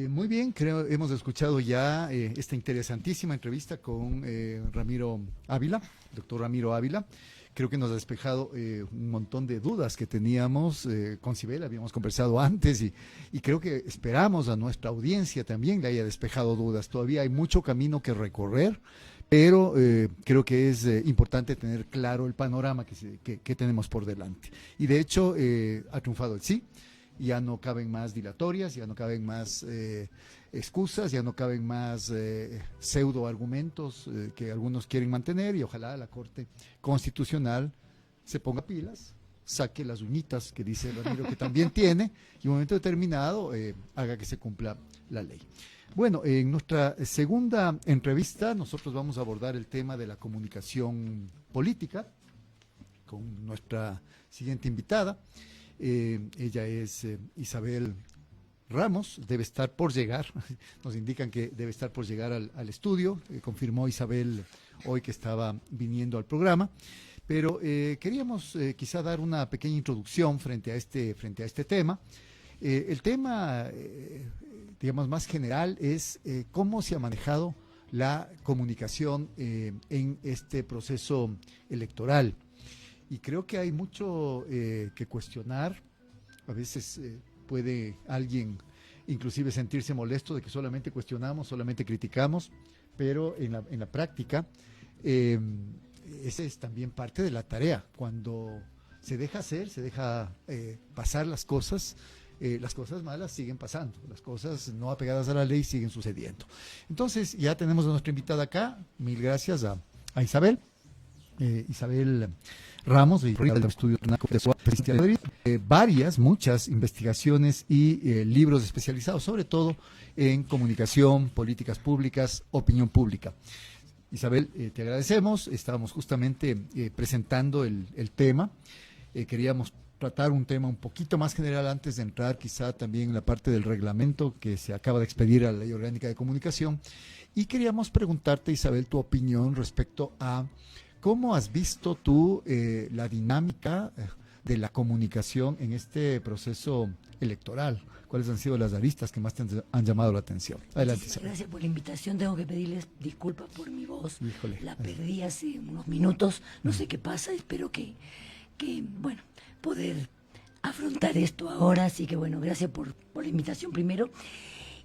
Muy bien, creo hemos escuchado ya esta interesantísima entrevista con Ramiro Ávila, doctor Ramiro Ávila. Creo que nos ha despejado un montón de dudas que teníamos con Sibel, habíamos conversado antes y creo que esperamos a nuestra audiencia también le haya despejado dudas. Todavía hay mucho camino que recorrer, pero creo que es importante tener claro el panorama que tenemos por delante. Y de hecho ha triunfado el sí. Ya no caben más dilatorias, ya no caben más excusas, ya no caben más pseudo argumentos que algunos quieren mantener y ojalá la Corte Constitucional se ponga pilas, saque las uñitas que dice Ramiro que también tiene y en un momento determinado haga que se cumpla la ley. Bueno, en nuestra segunda entrevista nosotros vamos a abordar el tema de la comunicación política con nuestra siguiente invitada. Ella es Isabel Ramos, debe estar por llegar, nos indican que debe estar por llegar al estudio, confirmó Isabel hoy que estaba viniendo al programa, pero queríamos quizá dar una pequeña introducción frente a este tema. El tema, digamos, más general es cómo se ha manejado la comunicación en este proceso electoral. Y creo que hay mucho que cuestionar. A veces puede alguien inclusive sentirse molesto de que solamente cuestionamos, solamente criticamos, pero en la práctica esa es también parte de la tarea. Cuando se deja hacer, se deja pasar las cosas malas siguen pasando, las cosas no apegadas a la ley siguen sucediendo. Entonces ya tenemos a nuestra invitada acá. Mil gracias a Isabel. Isabel Ramos, del estudio de Madrid, muchas investigaciones y libros especializados, sobre todo en comunicación, políticas públicas, opinión pública. Isabel, te agradecemos, estábamos justamente presentando el tema, queríamos tratar un tema un poquito más general antes de entrar quizá también en la parte del reglamento que se acaba de expedir a la Ley Orgánica de Comunicación, y queríamos preguntarte, Isabel, tu opinión respecto a ¿cómo has visto tú la dinámica de la comunicación en este proceso electoral? ¿Cuáles han sido las aristas que más te han llamado la atención? Adelante, Isabel. Gracias por la invitación. Tengo que pedirles disculpas por mi voz. Híjole. La perdí hace unos minutos. No sé qué pasa. Espero que bueno, poder afrontar esto ahora. Así que, bueno, gracias por la invitación primero.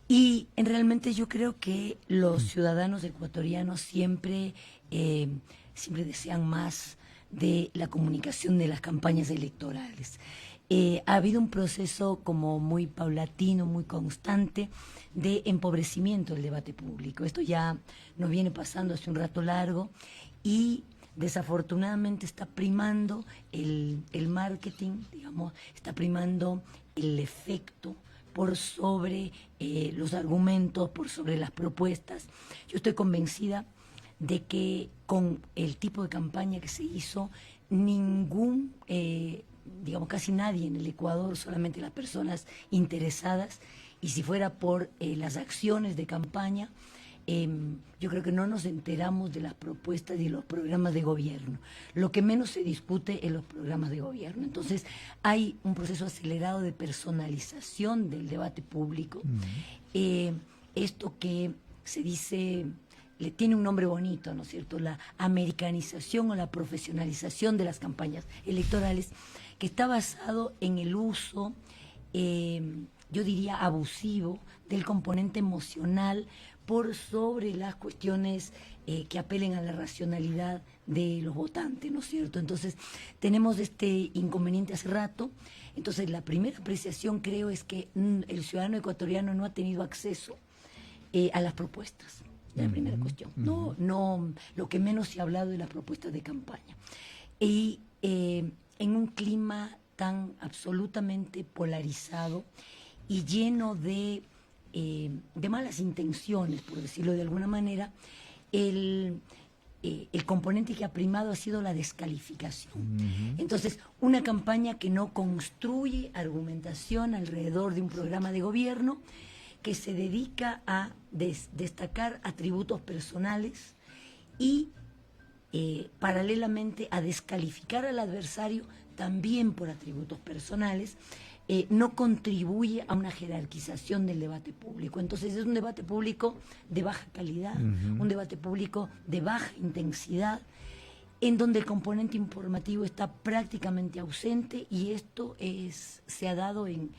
Y realmente yo creo que los ciudadanos ecuatorianos siempre desean más de la comunicación de las campañas electorales. Ha habido un proceso como muy paulatino, muy constante de empobrecimiento del debate público. Esto ya nos viene pasando hace un rato largo y desafortunadamente está primando el marketing, digamos, está primando el efecto por sobre los argumentos, por sobre las propuestas. Yo estoy convencida de que con el tipo de campaña que se hizo, ningún digamos, casi nadie en el Ecuador, solamente las personas interesadas, y si fuera por las acciones de campaña, yo creo que no nos enteramos de las propuestas y de los programas de gobierno. Lo que menos se discute es los programas de gobierno. Entonces, hay un proceso acelerado de personalización del debate público. Esto que se dice, le tiene un nombre bonito, ¿no es cierto? La americanización o la profesionalización de las campañas electorales, que está basado en el uso, yo diría abusivo, del componente emocional por sobre las cuestiones que apelen a la racionalidad de los votantes, ¿no es cierto? Entonces, tenemos este inconveniente hace rato. Entonces, la primera apreciación, creo, es que el ciudadano ecuatoriano no ha tenido acceso a las propuestas. La primera cuestión. No, lo que menos se ha hablado de las propuestas de campaña. Y en un clima tan absolutamente polarizado y lleno de malas intenciones, por decirlo de alguna manera, el componente que ha primado ha sido la descalificación. Entonces, una campaña que no construye argumentación alrededor de un programa de gobierno, que se dedica a destacar atributos personales y paralelamente a descalificar al adversario también por atributos personales, no contribuye a una jerarquización del debate público. Entonces es un debate público de baja calidad, un debate público de baja intensidad, en donde el componente informativo está prácticamente ausente, y esto se ha dado en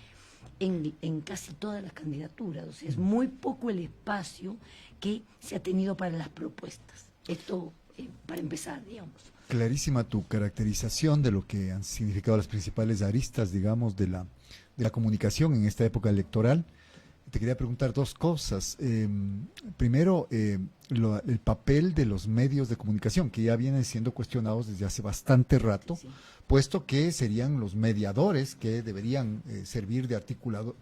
casi todas las candidaturas. O sea, es muy poco el espacio que se ha tenido para las propuestas. Esto, para empezar, digamos. Clarísima tu caracterización de lo que han significado las principales aristas, digamos, de la comunicación en esta época electoral. Te quería preguntar dos cosas. Primero, el papel de los medios de comunicación, que ya vienen siendo cuestionados desde hace bastante rato, sí, puesto que serían los mediadores que deberían servir de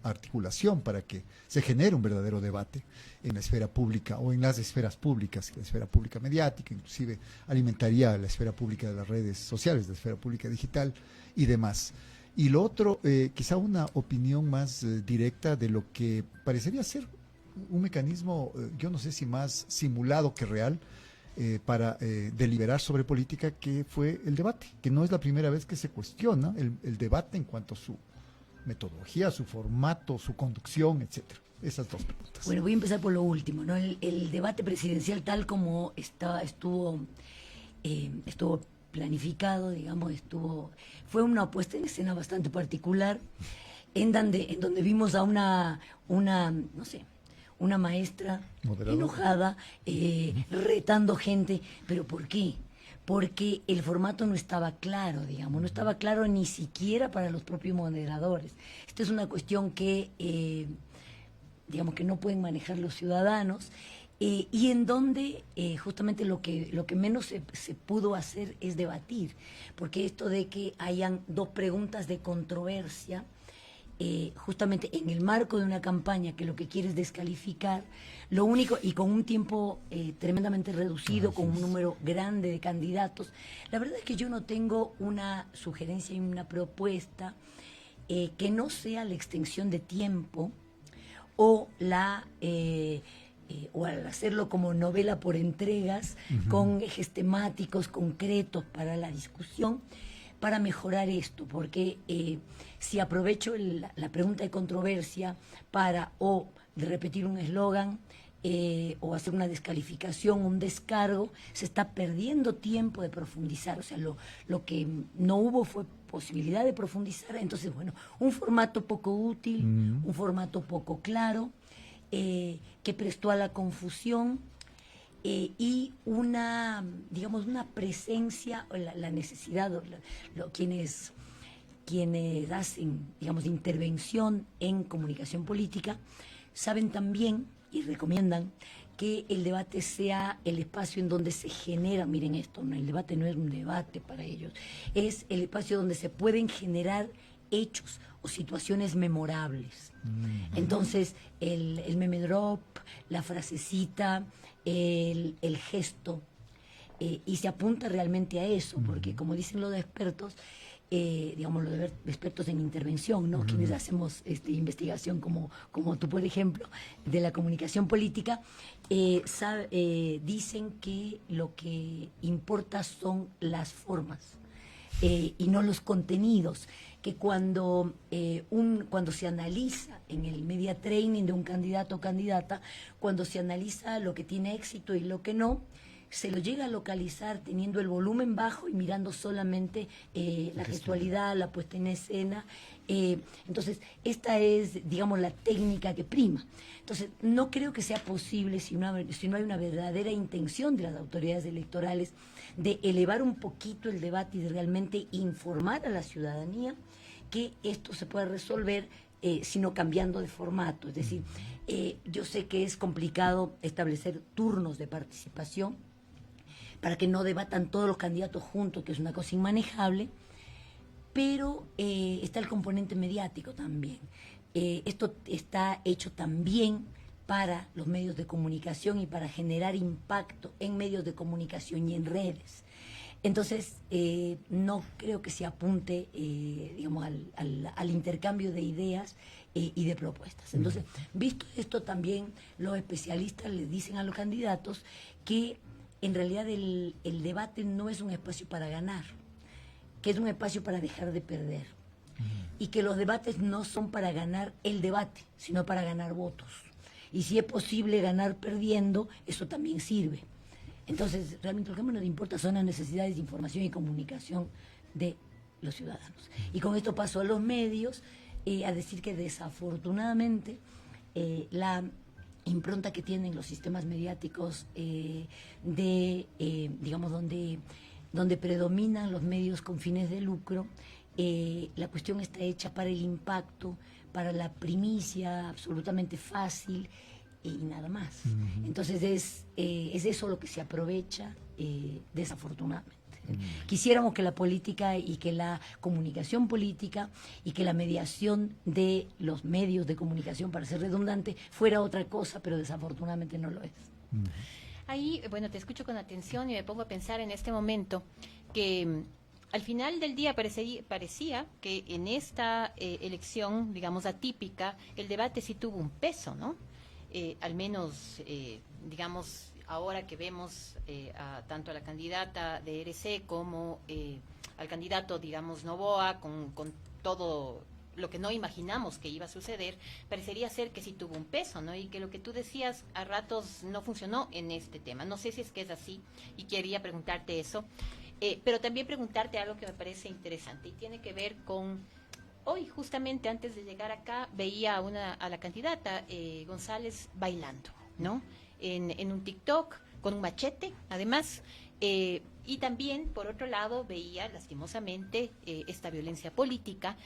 articulación para que se genere un verdadero debate en la esfera pública o en las esferas públicas, la esfera pública mediática, inclusive alimentaría la esfera pública de las redes sociales, la esfera pública digital y demás. Y lo otro, quizá una opinión más directa de lo que parecería ser un mecanismo, yo no sé si más simulado que real, para deliberar sobre política, que fue el debate, que no es la primera vez que se cuestiona el debate en cuanto a su metodología, su formato, su conducción, etcétera. Esas dos preguntas. Bueno, voy a empezar por lo último, ¿no? El debate presidencial, tal como estuvo planificado, digamos, fue una puesta en escena bastante particular, en donde vimos a una maestra moderadora, enojada, retando gente. ¿Pero por qué? Porque el formato no estaba claro, digamos, no estaba claro ni siquiera para los propios moderadores. Esta es una cuestión que, digamos, que no pueden manejar los ciudadanos. Y en donde justamente lo que menos se pudo hacer es debatir, porque esto de que hayan dos preguntas de controversia, justamente en el marco de una campaña que lo que quiere es descalificar, lo único, y con un tiempo tremendamente reducido, con un número grande de candidatos, la verdad es que yo no tengo una sugerencia y una propuesta que no sea la extensión de tiempo o o al hacerlo como novela por entregas, con ejes temáticos concretos para la discusión, para mejorar esto, porque si aprovecho la pregunta de controversia para o de repetir un eslogan o hacer una descalificación, un descargo, se está perdiendo tiempo de profundizar. O sea, lo que no hubo fue posibilidad de profundizar. Entonces, bueno, un formato poco útil, un formato poco claro, que prestó a la confusión, y una presencia, la necesidad, quienes hacen, digamos, intervención en comunicación política, saben también y recomiendan que el debate sea el espacio en donde se genera, miren esto, el debate no es un debate para ellos, es el espacio donde se pueden generar hechos o situaciones memorables. Entonces, el meme drop, la frasecita, el gesto, y se apunta realmente a eso, porque como dicen los expertos, digamos, los expertos en intervención, ¿no? Quienes hacemos investigación como tú, por ejemplo, de la comunicación política, dicen que lo que importa son las formas y no los contenidos, que cuando se analiza en el media training de un candidato o candidata, cuando se analiza lo que tiene éxito y lo que no, se lo llega a localizar teniendo el volumen bajo y mirando solamente la gestualidad, la puesta en escena. Entonces, esta es, digamos, la técnica que prima. Entonces, no creo que sea posible, si no hay una verdadera intención de las autoridades electorales de elevar un poquito el debate y de realmente informar a la ciudadanía, que esto se pueda resolver sino cambiando de formato. Es decir, yo sé que es complicado establecer turnos de participación para que no debatan todos los candidatos juntos, que es una cosa inmanejable, pero está el componente mediático también. Esto está hecho también para los medios de comunicación y para generar impacto en medios de comunicación y en redes. Entonces, no creo que se apunte, digamos, al intercambio de ideas y de propuestas. Entonces, visto esto, también los especialistas le dicen a los candidatos que en realidad el debate no es un espacio para ganar, que es un espacio para dejar de perder. Y que los debates no son para ganar el debate, sino para ganar votos. Y si es posible ganar perdiendo, eso también sirve. Entonces, realmente lo que menos importa son las necesidades de información y comunicación de los ciudadanos. Y con esto paso a los medios, a decir que desafortunadamente la impronta que tienen los sistemas mediáticos digamos, donde predominan los medios con fines de lucro, la cuestión está hecha para el impacto, para la primicia absolutamente fácil y nada más. Entonces es eso lo que se aprovecha desafortunadamente. Quisiéramos que la política y que la comunicación política y que la mediación de los medios de comunicación, para ser redundante, fuera otra cosa, pero desafortunadamente no lo es. Ahí, bueno, te escucho con atención y me pongo a pensar en este momento que al final del día parecía que en esta elección, digamos, atípica, el debate sí tuvo un peso, ¿no? Al menos, digamos, ahora que vemos tanto a la candidata de RC como al candidato, digamos, Noboa, con todo lo que no imaginamos que iba a suceder, parecería ser que sí tuvo un peso, ¿no? Y que lo que tú decías a ratos no funcionó en este tema. No sé si es que es así y quería preguntarte eso, pero también preguntarte algo que me parece interesante y tiene que ver con... Hoy, justamente antes de llegar acá, veía a la candidata González bailando, ¿no? En un TikTok, con un machete, además. Y también, por otro lado, veía, lastimosamente, esta violencia política,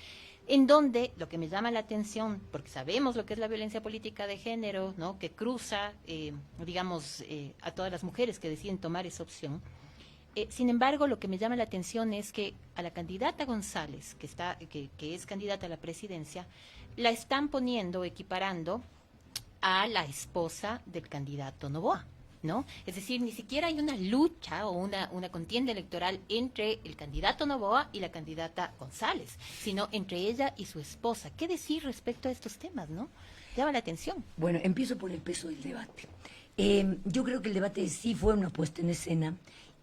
en donde lo que me llama la atención, porque sabemos lo que es la violencia política de género, ¿no? Que cruza, digamos, a todas las mujeres que deciden tomar esa opción. Sin embargo, lo que me llama la atención es que a la candidata González, que es candidata a la presidencia, la están equiparando a la esposa del candidato Noboa, ¿no? Es decir, ni siquiera hay una lucha o una contienda electoral entre el candidato Noboa y la candidata González, sino entre ella y su esposa. ¿Qué decir respecto a estos temas, no? Llama la atención. Bueno, empiezo por el peso del debate. Yo creo que el debate sí fue una puesta en escena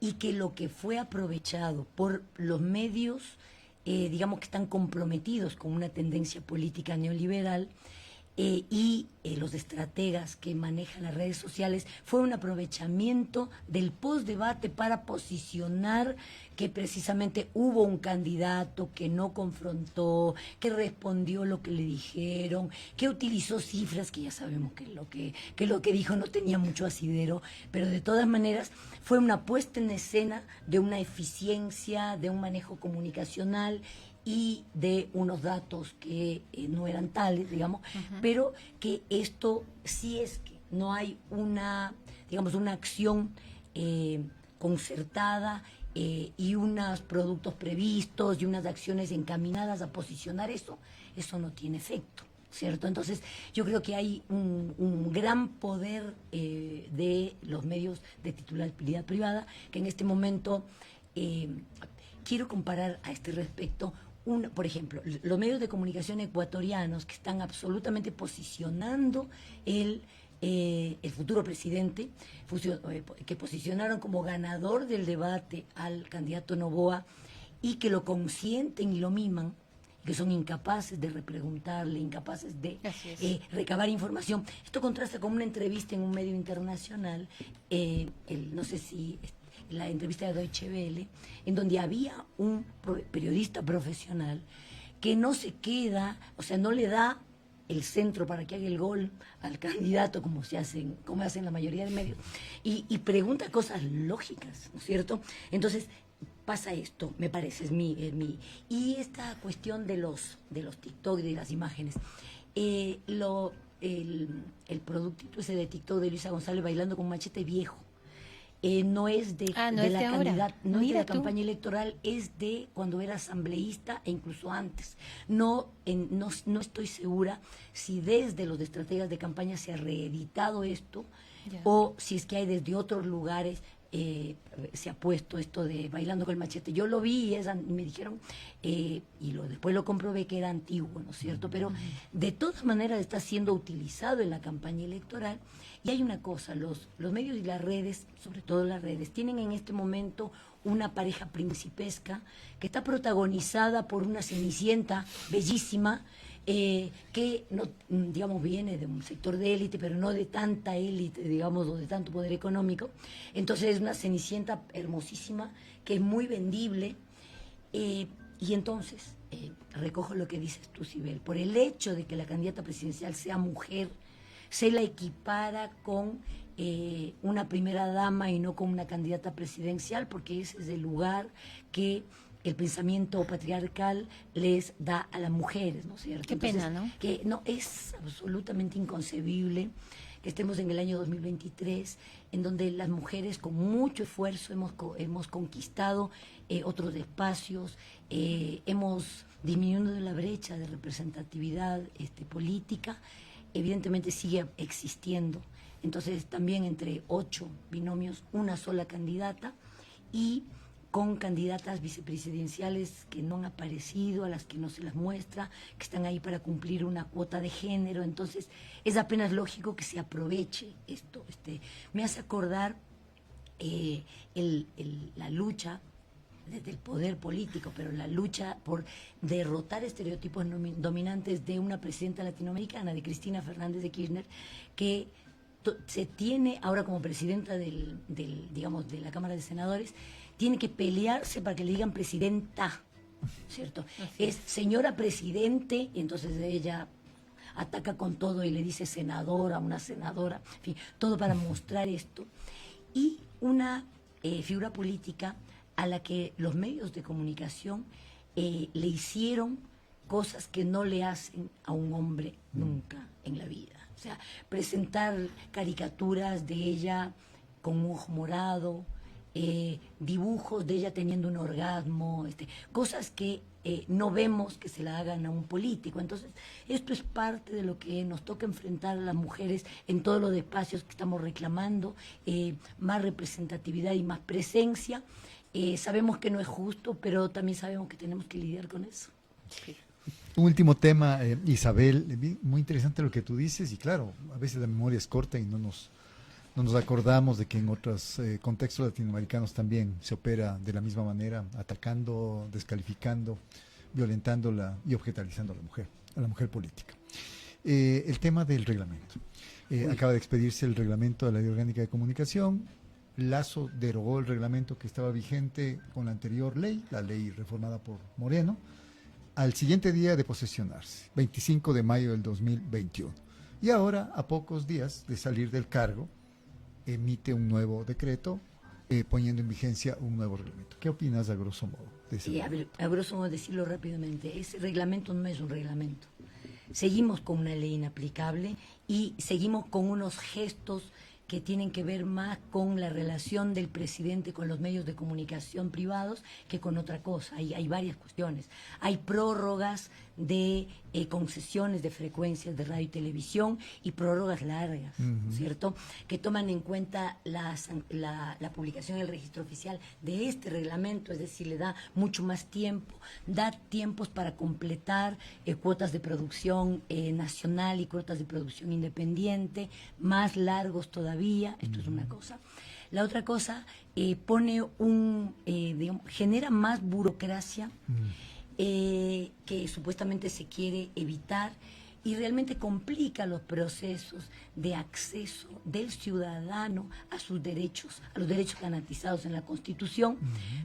y que lo que fue aprovechado por los medios, digamos, que están comprometidos con una tendencia política neoliberal, y los estrategas que manejan las redes sociales, fue un aprovechamiento del postdebate para posicionar que precisamente hubo un candidato que no confrontó, que respondió lo que le dijeron, que utilizó cifras que ya sabemos que lo que dijo no tenía mucho asidero, pero de todas maneras fue una puesta en escena de una eficiencia, de un manejo comunicacional y de unos datos que no eran tales, digamos, pero que esto sí es que no hay una acción concertada y unos productos previstos y unas acciones encaminadas a posicionar eso no tiene efecto, ¿cierto? Entonces, yo creo que hay un gran poder de los medios de titularidad privada que en este momento quiero comparar a este respecto, por ejemplo, los medios de comunicación ecuatorianos que están absolutamente posicionando el futuro presidente, que posicionaron como ganador del debate al candidato Noboa y que lo consienten y lo miman, que son incapaces de repreguntarle, incapaces de recabar información. Esto contrasta con una entrevista en un medio internacional, no sé si la entrevista de Deutsche Welle, en donde había un periodista profesional que no se queda, o sea, no le da el centro para que haga el gol al candidato como hacen la mayoría de medios, y pregunta cosas lógicas, ¿no es cierto? Entonces pasa esto, me parece, es mi y esta cuestión de los TikTok y de las imágenes, el productito ese de TikTok de Luisa González bailando con un machete viejo. No es de la candidata, no es de la campaña electoral, es de cuando era asambleísta e incluso antes. No estoy segura si desde los estrategas de campaña se ha reeditado esto o si es que hay desde otros lugares se ha puesto esto de bailando con el machete. Yo lo vi y me dijeron, después lo comprobé que era antiguo, ¿no es cierto? Pero de todas maneras está siendo utilizado en la campaña electoral. Y hay una cosa, los medios y las redes, sobre todo las redes, tienen en este momento una pareja principesca que está protagonizada por una Cenicienta bellísima, que no, digamos, viene de un sector de élite, pero no de tanta élite, digamos, o de tanto poder económico. Entonces es una Cenicienta hermosísima, que es muy vendible, y entonces recojo lo que dices tú, Sibel, por el hecho de que la candidata presidencial sea mujer, se la equipara con una primera dama y no con una candidata presidencial, porque ese es el lugar que el pensamiento patriarcal les da a las mujeres, ¿no es cierto? Qué pena, ¿no? Que no, es absolutamente inconcebible que estemos en el año 2023, en donde las mujeres con mucho esfuerzo hemos conquistado otros espacios, hemos disminuido la brecha de representatividad política, evidentemente sigue existiendo. Entonces también entre 8 binomios, una sola candidata, y con candidatas vicepresidenciales que no han aparecido, a las que no se las muestra, que están ahí para cumplir una cuota de género. Entonces es apenas lógico que se aproveche esto. Me hace acordar la lucha desde el poder político, pero la lucha por derrotar estereotipos dominantes de una presidenta latinoamericana, de Cristina Fernández de Kirchner, que se tiene ahora como presidenta digamos, de la Cámara de Senadores, tiene que pelearse para que le digan presidenta, ¿cierto? Es señora presidente, y entonces ella ataca con todo y le dice senadora, una senadora, en fin, todo para mostrar esto. Y una figura política a la que los medios de comunicación le hicieron cosas que no le hacen a un hombre nunca en la vida. O sea, presentar caricaturas de ella con un ojo morado, dibujos de ella teniendo un orgasmo, cosas que no vemos que se la hagan a un político. Entonces, esto es parte de lo que nos toca enfrentar a las mujeres en todos los espacios que estamos reclamando, más representatividad y más presencia. Sabemos que no es justo, pero también sabemos que tenemos que lidiar con eso. Sí. Un último tema, Isabel, muy interesante lo que tú dices, y claro, a veces la memoria es corta y no nos acordamos de que en otros contextos latinoamericanos también se opera de la misma manera, atacando, descalificando, violentándola y objetalizando a la mujer política. El tema del reglamento. Acaba de expedirse el reglamento de la Ley Orgánica de Comunicación. Lazo derogó el reglamento que estaba vigente con la anterior ley, la ley reformada por Moreno, al siguiente día de posesionarse, 25 de mayo del 2021. Y ahora, a pocos días de salir del cargo, emite un nuevo decreto poniendo en vigencia un nuevo reglamento. ¿Qué opinas a grosso modo de ese reglamento? A grosso modo, decirlo rápidamente, ese reglamento no es un reglamento. Seguimos con una ley inaplicable y seguimos con unos gestos que tienen que ver más con la relación del presidente con los medios de comunicación privados que con otra cosa. Hay varias cuestiones. Hay prórrogas de concesiones de frecuencias de radio y televisión y prórrogas largas, ¿cierto? Que toman en cuenta la publicación en el registro oficial de este reglamento, es decir, le da mucho más tiempo, da tiempos para completar cuotas de producción nacional y cuotas de producción independiente, más largos todavía, esto es una cosa. La otra cosa, pone genera más burocracia que supuestamente se quiere evitar y realmente complica los procesos de acceso del ciudadano a sus derechos, a los derechos garantizados en la Constitución,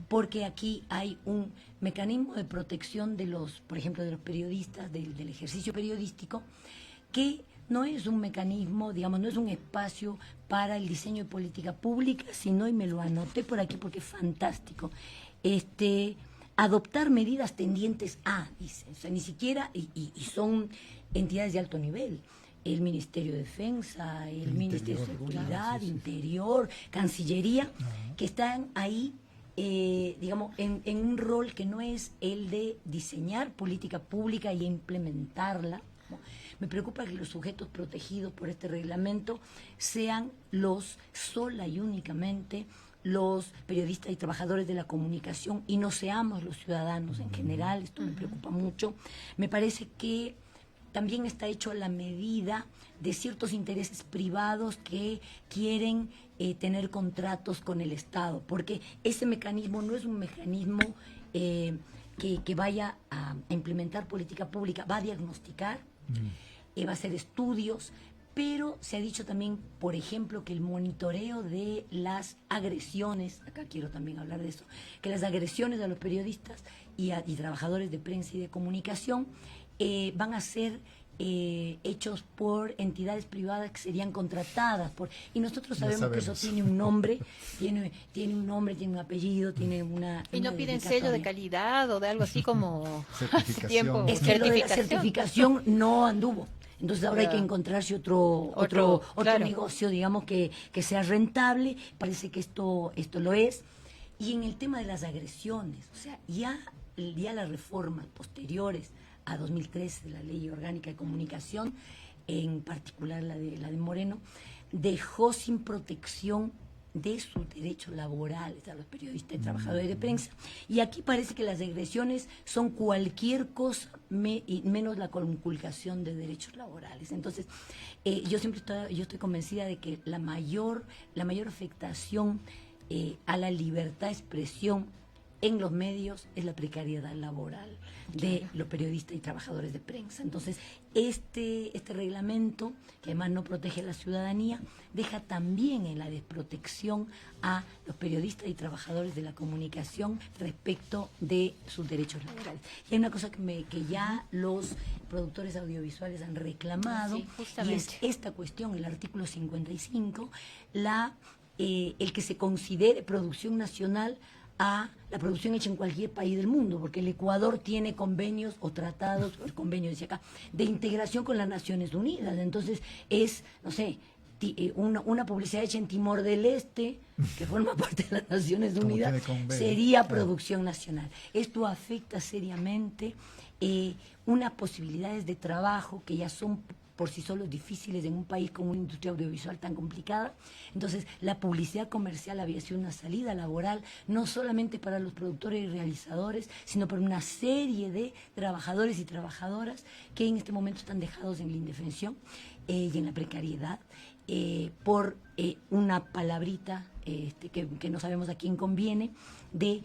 porque aquí hay un mecanismo de protección de los, por ejemplo, de los periodistas, del ejercicio periodístico, que no es un mecanismo, digamos, no es un espacio para el diseño de política pública, sino, y me lo anoté por aquí porque es fantástico, adoptar medidas tendientes a, dice, o sea, ni siquiera, y son entidades de alto nivel, el Ministerio de Defensa, el Ministerio de Seguridad, claro, sí. Interior, Cancillería, que están ahí, digamos, en un rol que no es el de diseñar política pública y implementarla, ¿no? Me preocupa que los sujetos protegidos por este reglamento sean sola y únicamente los periodistas y trabajadores de la comunicación y no seamos los ciudadanos en general. Esto me preocupa mucho. Me parece que también está hecho a la medida de ciertos intereses privados que quieren tener contratos con el Estado, porque ese mecanismo no es un mecanismo que vaya a implementar política pública, va a diagnosticar, va a hacer estudios, pero se ha dicho también, por ejemplo, que el monitoreo de las agresiones, acá quiero también hablar de eso, que las agresiones a los periodistas y trabajadores de prensa y de comunicación van a ser hechos por entidades privadas que serían contratadas y nosotros sabemos que eso tiene un nombre, tiene un nombre, tiene un apellido, tiene una y no piden sello de calidad o de algo así como certificación. Es que lo de la certificación no anduvo. Entonces ahora hay que encontrarse otro claro, negocio, digamos, que sea rentable. Parece que esto lo es. Y en el tema de las agresiones, o sea, ya las reformas posteriores a 2013 de la Ley Orgánica de Comunicación, en particular la de Moreno, dejó sin protección de sus derechos laborales a los periodistas y trabajadores de prensa. Y aquí parece que las agresiones son cualquier cosa menos la conculcación de derechos laborales. Entonces, yo estoy convencida de que la mayor afectación a la libertad de expresión en los medios es la precariedad laboral de los periodistas y trabajadores de prensa. Entonces, este reglamento, que además no protege a la ciudadanía, deja también en la desprotección a los periodistas y trabajadores de la comunicación respecto de sus derechos laborales. Y hay una cosa que ya los productores audiovisuales han reclamado, y es esta cuestión, el artículo 55, el que se considere producción nacional a la producción hecha en cualquier país del mundo, porque el Ecuador tiene convenios o tratados, el convenio dice acá, de integración con las Naciones Unidas. Entonces es, no sé, una publicidad hecha en Timor del Este, que forma parte de las Naciones Unidas, sería producción nacional. Esto afecta seriamente unas posibilidades de trabajo que ya son por sí solos difíciles en un país con una industria audiovisual tan complicada. Entonces, la publicidad comercial había sido una salida laboral, no solamente para los productores y realizadores, sino para una serie de trabajadores y trabajadoras que en este momento están dejados en la indefensión y en la precariedad por una palabrita que no sabemos a quién conviene, de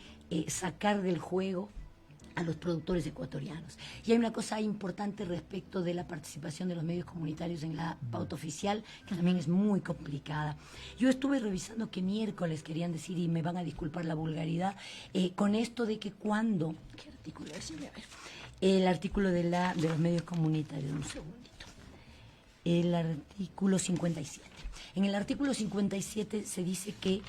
sacar del juego a los productores ecuatorianos. Y hay una cosa importante respecto de la participación de los medios comunitarios en la pauta oficial, que también es muy complicada. Yo estuve revisando qué miércoles querían decir, y me van a disculpar la vulgaridad, con esto de que cuando... ¿Qué artículo es? A ver. El artículo de los medios comunitarios, un segundito. El artículo 57. En el artículo 57 se dice que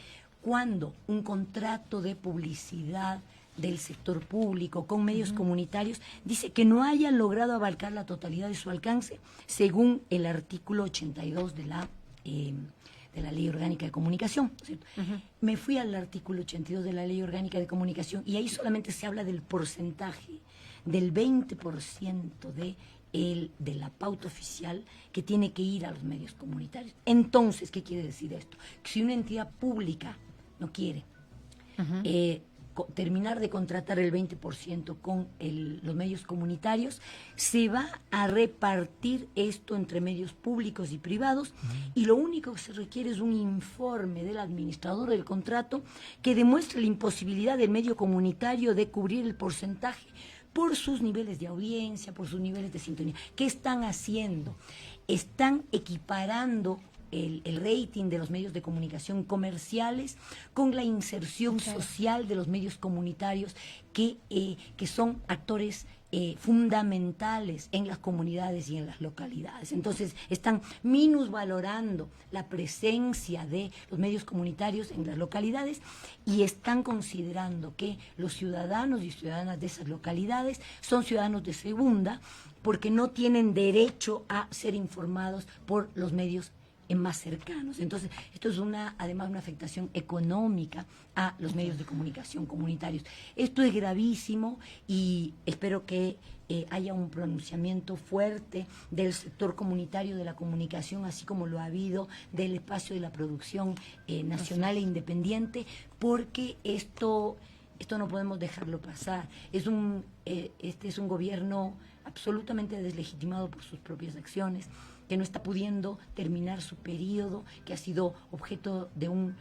cuando un contrato de publicidad del sector público con medios comunitarios dice que no haya logrado abarcar la totalidad de su alcance, según el artículo 82 de la Ley Orgánica de Comunicación, ¿cierto? Me fui al artículo 82 de la Ley Orgánica de Comunicación y ahí solamente se habla del porcentaje del 20% de la pauta oficial que tiene que ir a los medios comunitarios. Entonces, ¿qué quiere decir esto? Que si una entidad pública no quiere terminar de contratar el 20% con los medios comunitarios, se va a repartir esto entre medios públicos y privados, y lo único que se requiere es un informe del administrador del contrato que demuestre la imposibilidad del medio comunitario de cubrir el porcentaje por sus niveles de audiencia, por sus niveles de sintonía. ¿Qué están haciendo? Están equiparando el rating de los medios de comunicación comerciales con la inserción social de los medios comunitarios que son actores fundamentales en las comunidades y en las localidades. Entonces, están minusvalorando la presencia de los medios comunitarios en las localidades y están considerando que los ciudadanos y ciudadanas de esas localidades son ciudadanos de segunda porque no tienen derecho a ser informados por los medios más cercanos. Entonces, esto es además una afectación económica a los medios de comunicación comunitarios. Esto es gravísimo y espero que haya un pronunciamiento fuerte del sector comunitario de la comunicación, así como lo ha habido del espacio de la producción nacional e independiente, porque esto no podemos dejarlo pasar. Este es un gobierno absolutamente deslegitimado por sus propias acciones, que no está pudiendo terminar su periodo, que ha sido objeto de un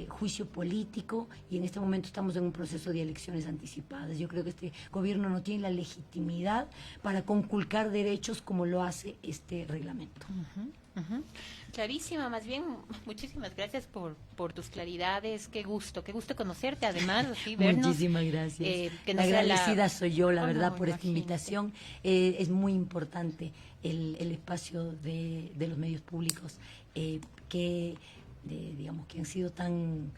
juicio político, y en este momento estamos en un proceso de elecciones anticipadas. Yo creo que este gobierno no tiene la legitimidad para conculcar derechos como lo hace este reglamento. Clarísima, más bien, muchísimas gracias por tus claridades. Qué gusto conocerte, además, así vernos. Muchísimas gracias. Que la agradecida soy yo, la verdad, por esta imagínate. invitación. Es muy importante el espacio de los medios públicos que han sido tan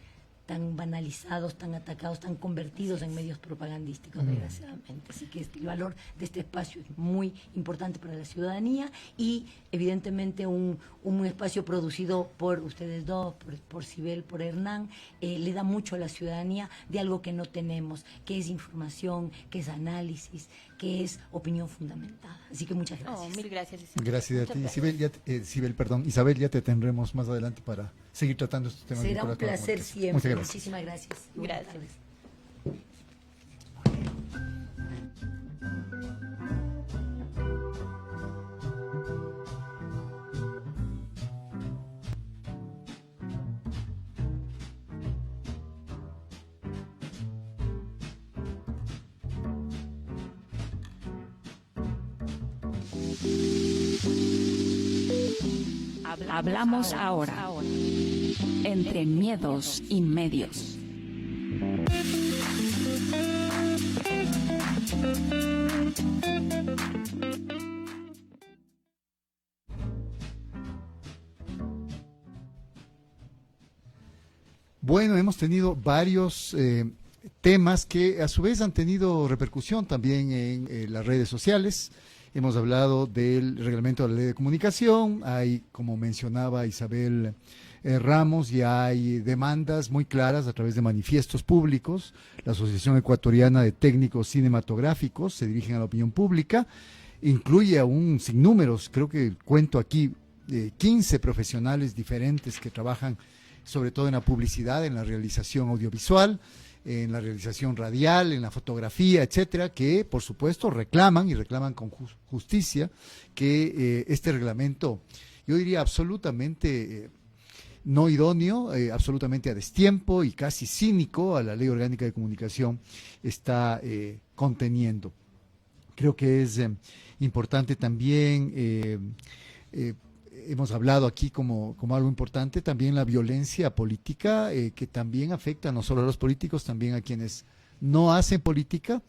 banalizados, tan atacados, tan convertidos en medios propagandísticos, desgraciadamente. Así que el valor de este espacio es muy importante para la ciudadanía y evidentemente un espacio producido por ustedes dos, por Sibel, por Hernán, le da mucho a la ciudadanía de algo que no tenemos, que es información, que es análisis, que es opinión fundamentada. Así que muchas gracias. Mil gracias. Gracias a ti, Isabel, ya te tendremos más adelante para seguir tratando estos temas. Será un placer siempre. Muchas gracias. Muchísimas gracias. Gracias. Buenas tardes. Hablamos ahora, entre miedos y medios. Bueno, hemos tenido varios temas que a su vez han tenido repercusión también en las redes sociales. Hemos hablado del reglamento de la ley de comunicación, hay, como mencionaba Isabel Ramos, ya hay demandas muy claras a través de manifiestos públicos. La Asociación Ecuatoriana de Técnicos Cinematográficos se dirigen a la opinión pública, incluye a un sinnúmeros, creo que cuento aquí 15 profesionales diferentes que trabajan sobre todo en la publicidad, en la realización audiovisual, en la realización radial, en la fotografía, etcétera, que por supuesto reclaman con justicia que este reglamento, yo diría absolutamente no idóneo, absolutamente a destiempo y casi cínico a la Ley Orgánica de Comunicación está conteniendo. Creo que es importante también hemos hablado aquí como algo importante, también la violencia política, que también afecta no solo a los políticos, también a quienes no hacen política,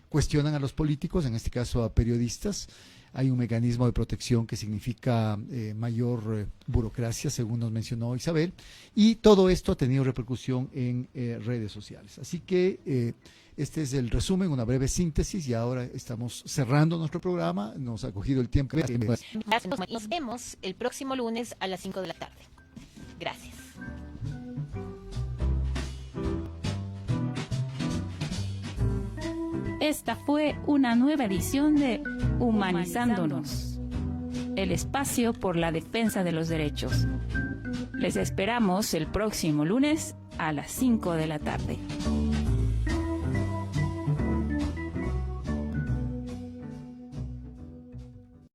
cuestionan a los políticos, en este caso a periodistas. Hay un mecanismo de protección que significa mayor burocracia, según nos mencionó Isabel, y todo esto ha tenido repercusión en redes sociales. Así que este es el resumen, una breve síntesis, y ahora estamos cerrando nuestro programa. Nos ha cogido el tiempo. Nos vemos el próximo lunes a las 5 de la tarde. Gracias. Esta fue una nueva edición de Humanizándonos, el espacio por la defensa de los derechos. Les esperamos el próximo lunes a las 5 de la tarde.